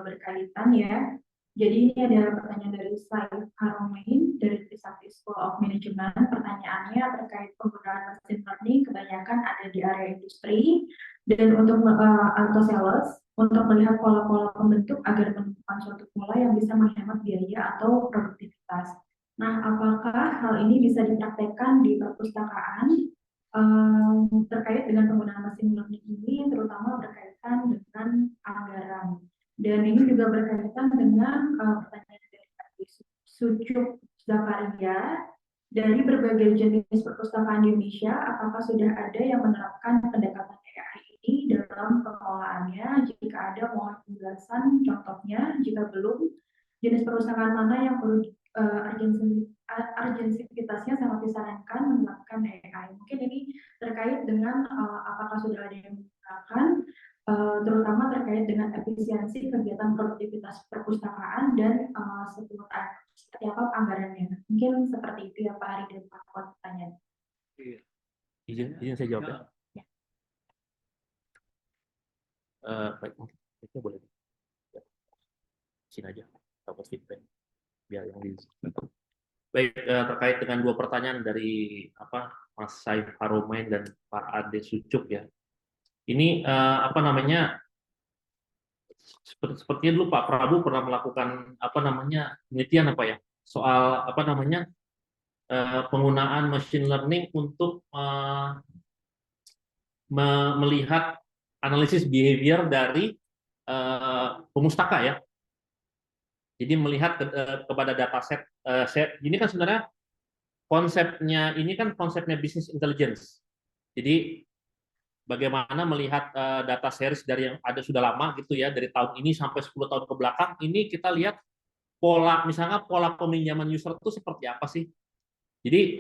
berkaitan ya. Jadi ini ada pertanyaan dari Saif Haromain dari Trisakti School of Management. Pertanyaannya terkait penggunaan machine learning kebanyakan ada di area industri dan untuk atau sales untuk melihat pola-pola pembentuk agar menemukan suatu pola yang bisa menghemat biaya atau produktivitas. Nah, apakah hal ini bisa dipraktekkan di perpustakaan terkait dengan penggunaan machine learning ini, terutama berkaitan dengan anggaran? Dan ini juga berkaitan dengan pertanyaan dari Sucuk Zakaria dari berbagai jenis perpustakaan di Indonesia, apakah sudah ada yang menerapkan pendekatan AI ini dalam pengelolaannya? Jika ada, mohon penjelasan contohnya. Jika belum, jenis perpustakaan mana yang perlu urgensitasnya sangat disarankan menerapkan AI? Mungkin ini terkait dengan apakah sudah ada yang menggunakan, terutama terkait dengan efisiensi kegiatan produktivitas perpustakaan dan seperti apa anggarannya. Mungkin seperti itu ya Pak Ari dan Pak Fuad pertanyaan. Izin saya jawab ya. Baik, mungkin boleh. Sini aja, dapat feedback. Biar yang di. Baik, terkait dengan dua pertanyaan dari Mas Saif Haromain dan Pak Ade Sucuk ya. Ini sepertinya dulu Pak Prabu pernah melakukan penelitian soal penggunaan machine learning untuk melihat analisis behavior dari pemustaka ya. Jadi melihat kepada dataset. Ini kan sebenarnya konsepnya business intelligence. Jadi bagaimana melihat data series dari yang ada sudah lama gitu ya, dari tahun ini sampai 10 tahun ke belakang, ini kita lihat misalnya pola peminjaman user itu seperti apa sih. Jadi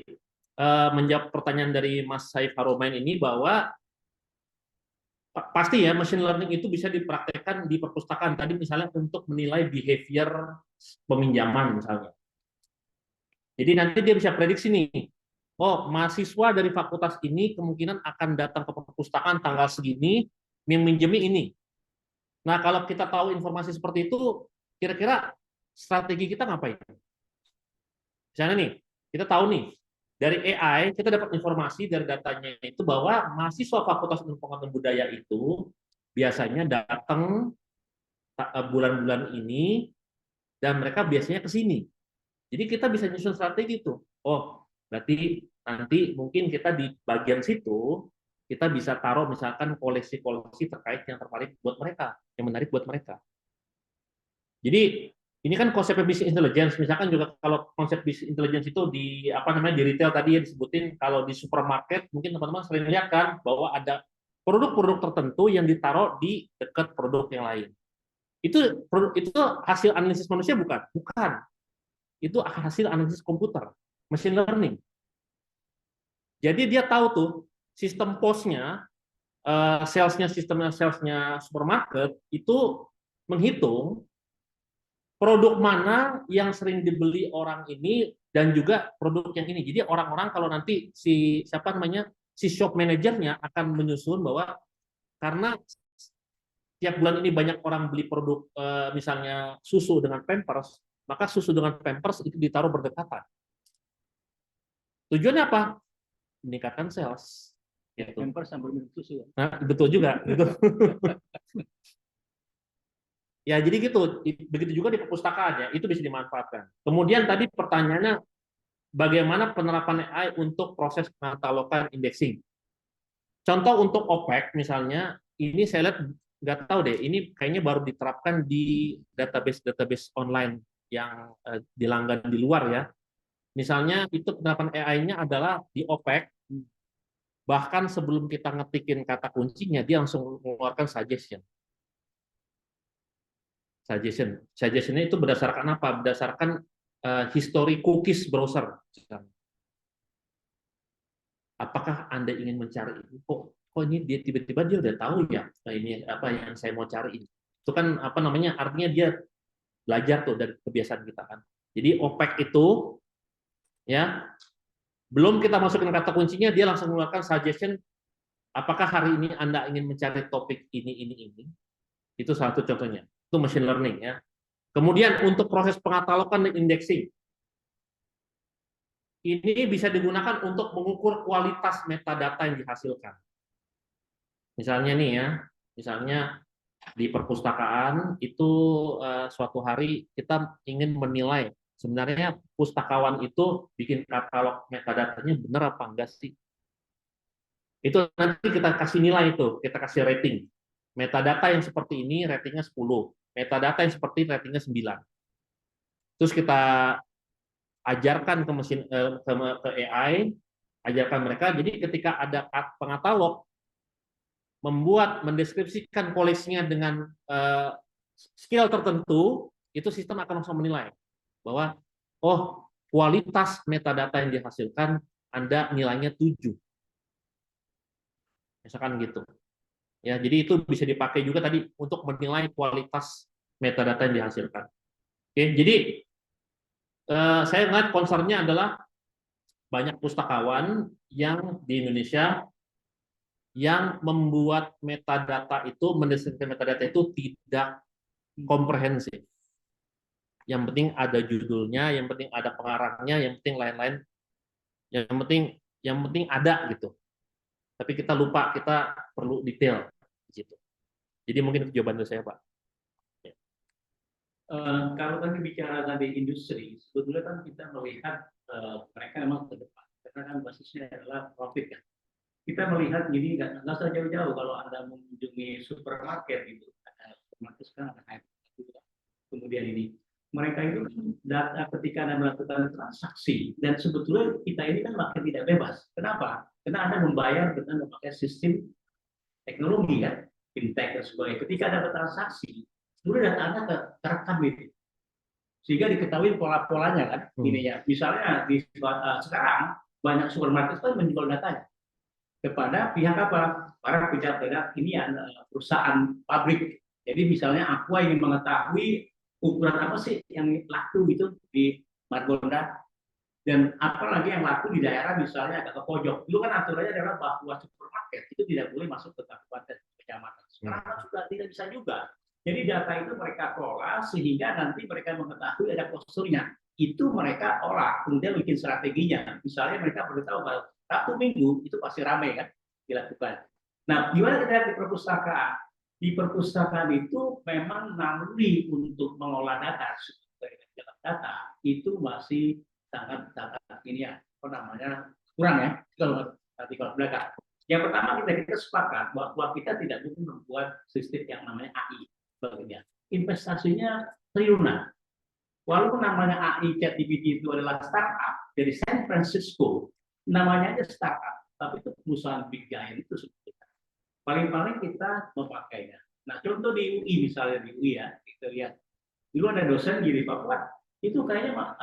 menjawab pertanyaan dari Mas Saif Haromain ini bahwa pasti ya machine learning itu bisa dipraktekkan di perpustakaan tadi misalnya untuk menilai behavior peminjaman misalnya. Jadi nanti dia bisa prediksi nih, oh mahasiswa dari fakultas ini kemungkinan akan datang ke perpustakaan tanggal segini, yang minjemi ini. Nah kalau kita tahu informasi seperti itu, kira-kira strategi kita ngapain? Misalnya nih, kita tahu nih, dari AI kita dapat informasi dari datanya itu bahwa mahasiswa Fakultas Ilmu Pengetahuan Budaya itu biasanya datang bulan-bulan ini dan mereka biasanya ke sini. Jadi kita bisa nyusun strategi itu. Oh, berarti nanti mungkin kita di bagian situ kita bisa taruh misalkan koleksi-koleksi terkait yang tertarik buat mereka, yang menarik buat mereka. Jadi ini kan konsep business intelligence. Misalkan juga kalau konsep business intelligence itu di di retail tadi ya disebutin, kalau di supermarket mungkin teman-teman sering lihat kan bahwa ada produk-produk tertentu yang ditaruh di dekat produk yang lain. Itu hasil analisis manusia bukan? Bukan. Itu hasil analisis komputer. machine learning. Jadi dia tahu tuh sistem POS-nya, sistemnya salesnya supermarket itu menghitung produk mana yang sering dibeli orang ini dan juga produk yang ini. Jadi orang-orang kalau nanti si shop manajernya akan menyusun bahwa karena tiap bulan ini banyak orang beli produk misalnya susu dengan Pampers, maka susu dengan Pampers itu ditaruh berdekatan. Tujuannya apa? Meningkatkan sales. Gitu. Pampers sambil minum susu. Nah, betul juga. Gitu. Ya, jadi gitu. Begitu juga di perpustakaan ya, itu bisa dimanfaatkan. Kemudian tadi pertanyaannya, bagaimana penerapan AI untuk proses pengkatalogan indexing? Contoh untuk OPEC misalnya, ini saya lihat nggak tahu deh, ini kayaknya baru diterapkan di database online yang dilanggan di luar ya. Misalnya itu penerapan AI-nya adalah di OPEC, bahkan sebelum kita ngetikin kata kuncinya, dia langsung mengeluarkan suggestion. Suggestion-nya itu berdasarkan apa? Berdasarkan history cookies browser. Apakah Anda ingin mencari ini? Kok ini dia tiba-tiba dia udah tahu ya, nah ini apa yang saya mau cari ini. Itu kan apa namanya? Artinya dia belajar tuh dari kebiasaan kita kan. Jadi OPEC itu ya, belum kita masukin kata kuncinya, dia langsung mengeluarkan suggestion. Apakah hari ini Anda ingin mencari topik ini? Itu salah satu contohnya. Itu machine learning ya. Kemudian untuk proses pengkatalogan dan indexing, ini bisa digunakan untuk mengukur kualitas metadata yang dihasilkan. Misalnya nih ya, misalnya di perpustakaan itu suatu hari kita ingin menilai sebenarnya pustakawan itu bikin katalog metadatanya benar apa enggak sih? Itu nanti kita kasih nilai itu, kita kasih rating. Metadata yang seperti ini ratingnya 10, metadata yang seperti ini ratingnya 9. Terus kita ajarkan ke AI, ajarkan mereka, jadi ketika ada pengatalog, mendeskripsikan koleksinya dengan skill tertentu, itu sistem akan langsung menilai bahwa oh, kualitas metadata yang dihasilkan Anda nilainya 7. Misalkan gitu. Ya, jadi itu bisa dipakai juga tadi untuk menilai kualitas metadata yang dihasilkan. Oke, jadi saya melihat concern-nya adalah banyak pustakawan yang di Indonesia yang membuat metadata itu, mendeskripsikan metadata itu tidak komprehensif. Yang penting ada judulnya, yang penting ada pengarangnya, yang penting lain-lain, yang penting ada gitu. Tapi kita lupa, kita perlu detail gitu. Jadi mungkin itu jawaban dari saya, Pak. Kalau tadi bicara tadi industri, sebetulnya kan kita melihat mereka memang ke depan, karena kan basisnya adalah profit kan. Kita melihat gini, nggak usah jauh-jauh kalau Anda mengunjungi supermarket gitu, supermarket sekarang ada kemudian ini, mereka itu data ketika Anda melakukan transaksi, dan sebetulnya kita ini kan makin tidak bebas. Kenapa? Karena Anda membayar dengan memakai sistem teknologi kan, fintech dan sebagainya. Ketika ada transaksi, seluruh data Anda terekam itu, sehingga diketahui pola-polanya kan. Ini ya, misalnya di sekarang banyak supermarket kan menjual datanya kepada pihak apa? Para pihak ini perusahaan pabrik. Jadi misalnya Aqua ingin mengetahui ukuran apa sih yang laku gitu di Margonda, dan apalagi yang laku di daerah misalnya agak ke pojok. Dulu kan aturannya adalah bahwa supermarket itu tidak boleh masuk ke kabupaten kecamatan. Sekarang sudah tidak bisa juga. Jadi data itu mereka kelola sehingga nanti mereka mengetahui ada posturnya. Itu mereka olah, kemudian bikin strateginya. Misalnya mereka perlu tahu bahwa Sabtu Minggu itu pasti ramai kan dilakukan. Nah, gimana kita di perpustakaan? Di perpustakaan itu memang naluri untuk mengolah data, data itu masih sangat ini ya, apa namanya, kurang ya kalau belakang. Yang pertama kita sepakat bahwa kita tidak mungkin membuat sistem yang namanya AI. Investasinya triliunan. Walaupun namanya AI ChatGPT itu adalah startup dari San Francisco, namanya aja startup, tapi itu perusahaan big giant itu sebetulnya. Paling-paling kita memakainya. Nah, contoh di UI misalnya, di UI ya, kita lihat dulu ada dosen gini, Pak, itu kayaknya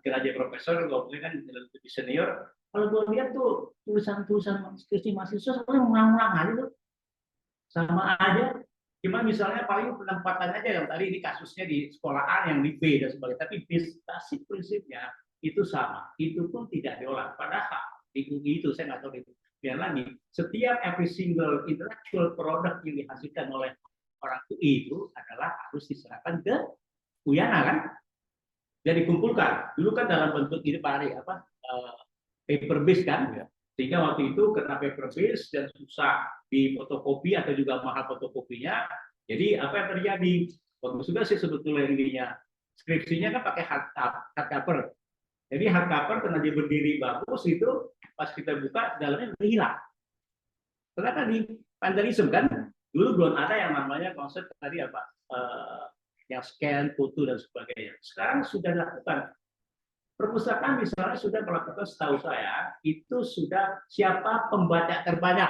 graduate profesor gue kan lebih senior. Kalau gue lihat tuh tulisan skripsi mahasiswa sebenarnya mengulang-ulang aja tuh, sama aja. Cuma misalnya paling penempatan aja yang tadi ini kasusnya di sekolah A yang di B dan sebagainya, tapi basic prinsipnya itu sama, itu pun tidak diolah. Padahal di UI itu saya nggak tahu biar lagi, setiap every single intellectual product yang dihasilkan oleh orang UI itu adalah harus diserahkan ke Uyana kan, jadi dikumpulkan. Dulu kan dalam bentuk ini Pak Ari, paper base kan, sehingga waktu itu karena paper base dan susah di fotokopi atau juga mahal fotokopinya, jadi apa yang terjadi? Bagus juga sih sebetulnya ininya. Skripsinya kan pakai hardcover. Jadi hardcover karena dia berdiri bagus itu pas kita buka dalamnya hilang. Karena tadi vandalisme kan, dulu belum ada yang namanya konsep tadi apa, yang scan, foto dan sebagainya. Sekarang sudah dilakukan. Perpustakaan misalnya sudah melakukan, setahu saya itu sudah siapa pembaca terbanyak,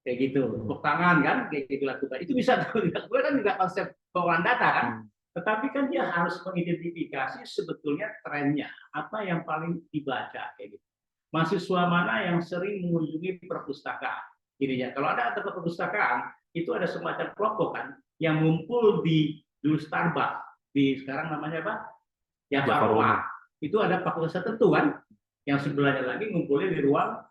kayak gitu, tepuk tangan kan, kayak gitu lakukan. Itu bisa dilakukan kan juga konsep pengelolaan data kan. Tetapi kan dia harus mengidentifikasi sebetulnya trennya apa yang paling dibaca kayak gitu. Mahasiswa mana yang sering mengunjungi perpustakaan. Ini ya, kalau ada tempat perpustakaan itu ada semacam kelompok kan yang ngumpul di dulu Starbucks, di sekarang namanya apa? Jakarta. Itu ada fakultas tertentu kan, yang sebelahnya lagi ngumpulnya di ruang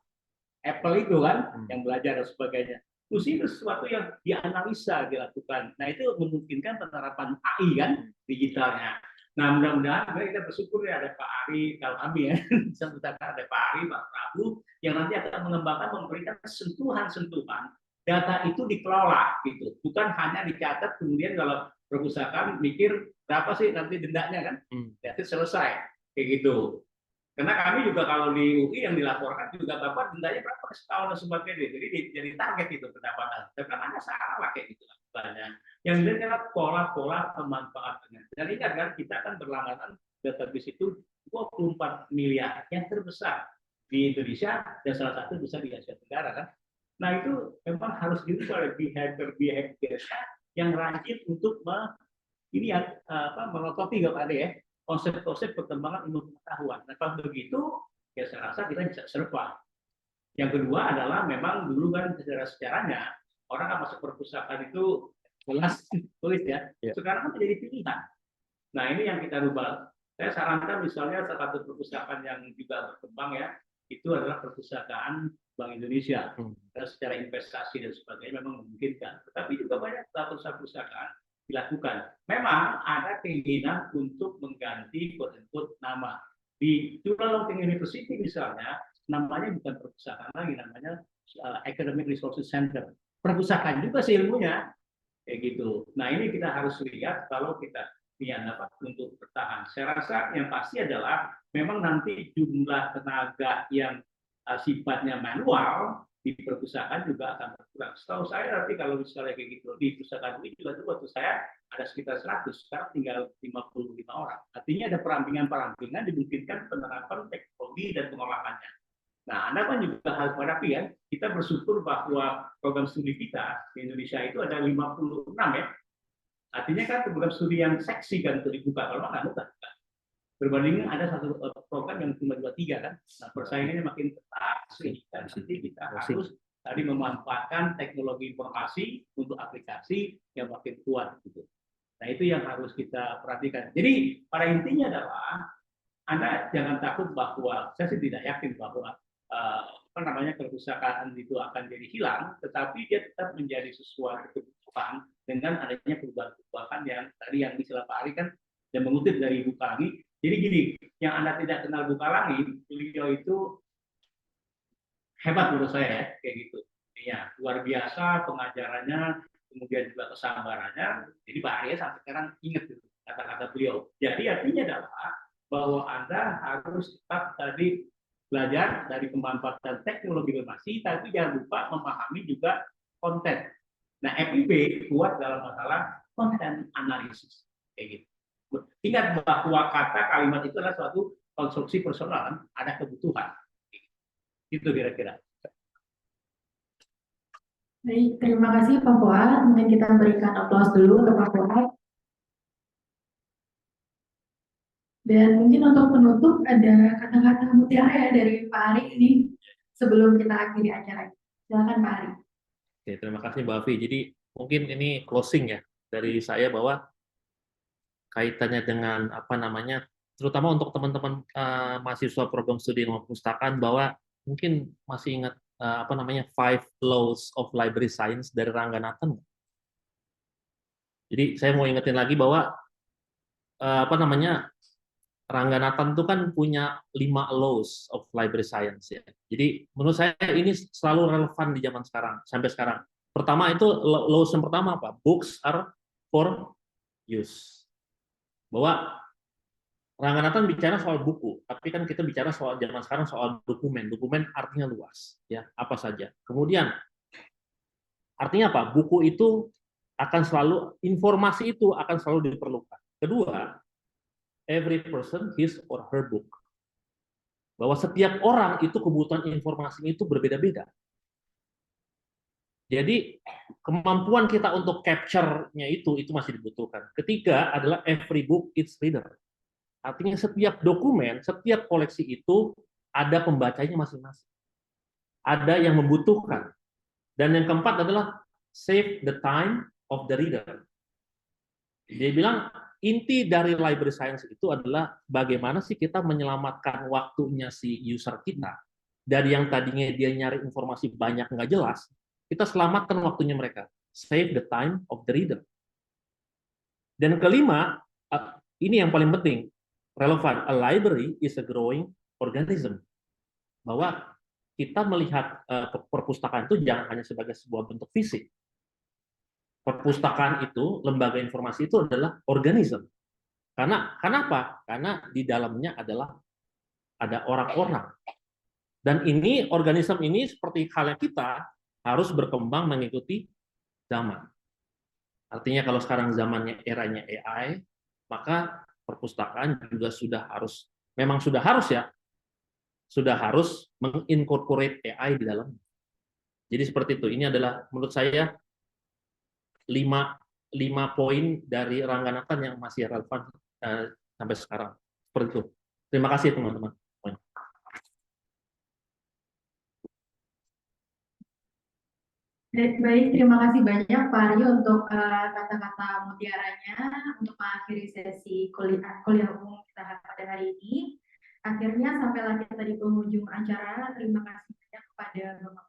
Apple itu kan, yang belajar dan sebagainya. Terus itu sesuatu yang dianalisa dilakukan. Nah itu memungkinkan penerapan AI kan, digitalnya. Nah mudah-mudahan kita bersyukur ya ada Pak Ari, kalau kami ya, ada Pak Ari, Pak Prabu, yang nanti akan mengembangkan, memberikan sentuhan-sentuhan. Data itu dikelola gitu, bukan hanya dicatat kemudian kalau perpustakaan mikir berapa sih nanti dendanya kan, jadi selesai kayak gitu. Karena kami juga kalau di UI yang dilaporkan juga Bapak dendanya berapa setahun dan sebagainya, jadi target itu pendapatan. Tapi ada salah kayak gitu banyak. Yang dilihat adalah pola-pola pemanfaatannya. Dan ingat kan kita kan berlangganan database itu 24 miliar yang terbesar di Indonesia dan salah satu besar di Asia Tenggara kan. Nah itu memang harus dirubah oleh behavior yang rajin untuk melototi kalau ada ya konsep-konsep perkembangan ilmu pengetahuan. Nah kalau begitu ya saya rasa kita bisa survive. Yang kedua adalah memang dulu kan sejarahnya orang kan masuk perpustakaan itu kelas tulis ya. Sekarang kan menjadi pilihan. Nah ini yang kita rubah. Saya sarankan misalnya salah satu perpustakaan yang juga berkembang ya itu adalah perpustakaan Bank Indonesia. Dan secara investasi dan sebagainya memang memungkinkan. Tetapi juga banyak perpustakaan dilakukan. Memang ada keinginan untuk mengganti quote-unquote nama. Di Chulalongkorn University misalnya, namanya bukan perpustakaan lagi, namanya Academic Resources Center. Perpustakaan juga sih ilmunya, kayak gitu. Nah ini kita harus lihat kalau kita niat apa untuk bertahan. Saya rasa yang pasti adalah memang nanti jumlah tenaga yang sifatnya manual di perpustakaan juga akan berkurang. Setahu saya nanti kalau misalnya kayak gitu di perpustakaan ini juga tuh waktu saya ada sekitar 100, sekarang tinggal 55 orang. Artinya ada perampingan-perampingan dimungkinkan penerapan teknologi dan pengolahannya. Nah, Anda kan juga harus menghadapi ya. Kita bersyukur bahwa program studi kita di Indonesia itu ada 56 ya. Artinya kan program studi yang seksi kan untuk dibuka, kalau nggak buka. Berbandingnya ada satu program yang cuma 2-3 kan. Nah, persaingannya makin ketat sehingga nanti kita harus tadi memanfaatkan teknologi informasi untuk aplikasi yang makin kuat gitu. Nah, itu yang harus kita perhatikan. Jadi, pada intinya adalah Anda jangan takut bahwa saya sih tidak yakin bahwa perpustakaan itu akan jadi hilang, tetapi dia tetap menjadi sesuatu kebutuhan dengan adanya perubahan-perubahan yang tadi yang istilah Pak Ari kan dan mengutip dari Bukalangi. Jadi gini, yang Anda tidak kenal Bukalangi, beliau itu hebat menurut saya ya, kayak gitu. Ya, luar biasa pengajarannya, kemudian juga kesabarannya. Jadi Pak Ari sampai sekarang ingat gitu kata-kata beliau. Jadi artinya adalah bahwa Anda harus tetap tadi belajar dari pemanfaatan teknologi informasi, tapi jangan lupa memahami juga konten. Nah, FIB kuat dalam masalah konten analisis, kayak gitu. Ingat bahwa kata kalimat itu adalah suatu konstruksi personal, ada kebutuhan. Itu kira-kira. Baik, terima kasih Pak Fuad. Mungkin kita berikan aplaus dulu untuk Pak Fuad. Dan mungkin untuk penutup ada kata-kata mutiara ya dari Pak Ari ini sebelum kita akhiri acara. Silakan Pak Ari. Oke, terima kasih Mbak Afi. Jadi mungkin ini closing ya dari saya bahwa kaitannya dengan apa namanya, terutama untuk teman-teman mahasiswa program studi ilmu perpustakaan, bahwa mungkin masih ingat apa namanya Five Laws of Library Science dari Ranganathan. Jadi saya mau ingetin lagi bahwa apa namanya Ranganathan itu kan punya 5 laws of library science ya. Jadi menurut saya ini selalu relevan di zaman sekarang sampai sekarang. Pertama itu laws yang pertama apa? Books are for use. Bahwa Ranganathan bicara soal buku, tapi kan kita bicara soal zaman sekarang soal dokumen. Dokumen artinya luas, ya apa saja. Kemudian artinya apa? Buku itu akan selalu informasi itu akan selalu diperlukan. Kedua, every person his or her book. Bahwa setiap orang itu kebutuhan informasinya itu berbeda-beda. Jadi kemampuan kita untuk capture-nya itu masih dibutuhkan. Ketiga adalah every book its reader. Artinya setiap dokumen, setiap koleksi itu ada pembacanya masing-masing. Ada yang membutuhkan. Dan yang keempat adalah save the time of the reader. Dia bilang inti dari library science itu adalah bagaimana sih kita menyelamatkan waktunya si user kita. Dari yang tadinya dia nyari informasi banyak nggak jelas, kita selamatkan waktunya mereka. Save the time of the reader. Dan kelima, ini yang paling penting, relevan. A library is a growing organism. Bahwa kita melihat perpustakaan itu jangan hanya sebagai sebuah bentuk fisik. Perpustakaan itu, lembaga informasi itu adalah organisme. Karena kenapa? Karena di dalamnya ada orang-orang. Dan ini organisme ini seperti halnya kita harus berkembang mengikuti zaman. Artinya kalau sekarang zamannya eranya AI, maka perpustakaan juga memang sudah harus mengincorporate AI di dalamnya. Jadi seperti itu. Ini adalah menurut saya 5 poin dari Ranganathan yang masih relevan sampai sekarang. Seperti itu. Terima kasih teman-teman. Baik, terima kasih banyak Pak Ari untuk kata-kata mutiaranya untuk mengakhiri sesi kuliah umum kita pada hari ini. Akhirnya sampailah kita di penghujung acara. Terima kasih banyak kepada Bapak.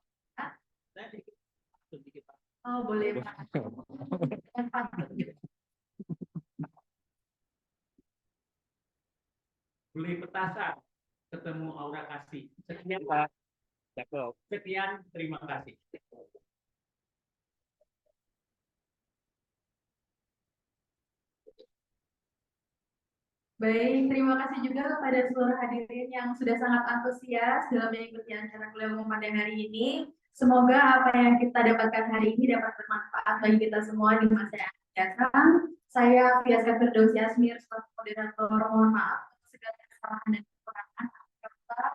Oh, boleh Pak. Beli petasan, ketemu Aura Kasih. Sekian Pak. Sekian, terima kasih. Baik, terima kasih juga kepada seluruh hadirin yang sudah sangat antusias dalam mengikuti acara kuliah umum pada hari ini. Semoga apa yang kita dapatkan hari ini dapat bermanfaat bagi kita semua di masa yang akan datang. Saya Fiaska Firdausi Asmir, selaku moderator, mohon maaf atas segala kesalahan dan kekurangan.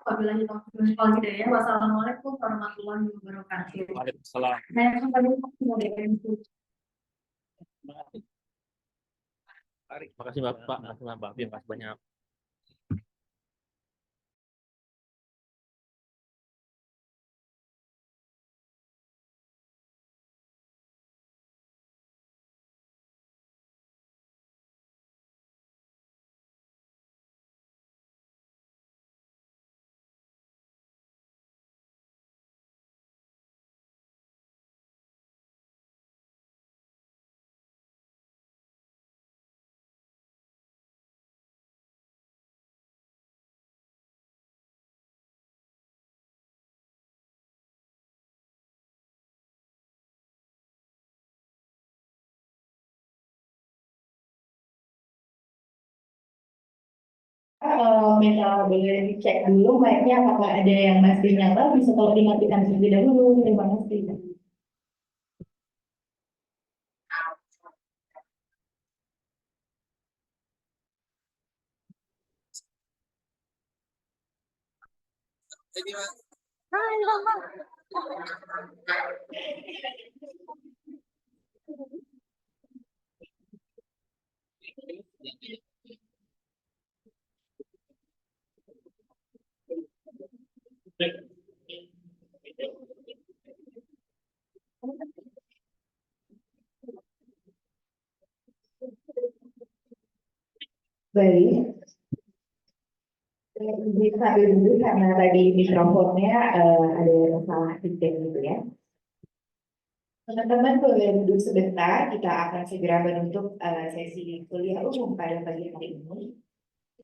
Wabillahi taufiq wal hidayah. Wassalamualaikum warahmatullahi wabarakatuh. Waalaikumsalam. Terima kasih Bapak, terima kasih banyak. Kalau boleh dicek dulu mic-nya apakah ada yang masih nyala, bisa tolong dimatikan terlebih dahulu. Terima kasih. Baik, bisa dulu karena tadi mikrofonnya ada masalah feedback gitu ya. Teman-teman boleh duduk sebentar, kita akan segera menutup sesi kuliah umum pada pagi hari ini.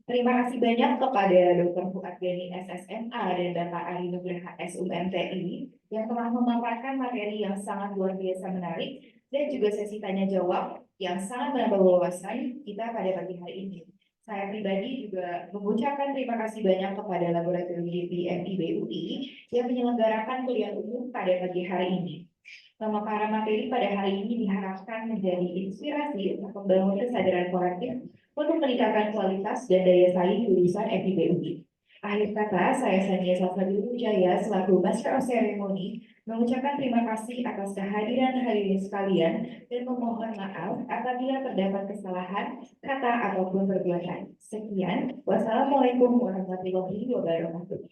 Terima kasih banyak kepada Dr. Fuad Gani SSMA dan Bapak Ari Nugraha SUMTI yang telah memaparkan materi yang sangat luar biasa menarik dan juga sesi tanya jawab yang sangat menambah wawasan kita pada pagi hari ini. Saya pribadi juga mengucapkan terima kasih banyak kepada Laboratorium GPMI BUI yang menyelenggarakan kuliah umum pada pagi hari ini. Pemaparan materi pada hari ini diharapkan menjadi inspirasi untuk membangun kesadaran kolektif untuk meningkatkan kualitas dan daya saing lulusan FIBUI. Akhir kata, saya Sania Salsabila Jaya selaku Master of Ceremony mengucapkan terima kasih atas kehadiran hadirin sekalian dan memohon maaf apabila terdapat kesalahan kata ataupun perbuatan. Sekian, wassalamualaikum warahmatullahi wabarakatuh.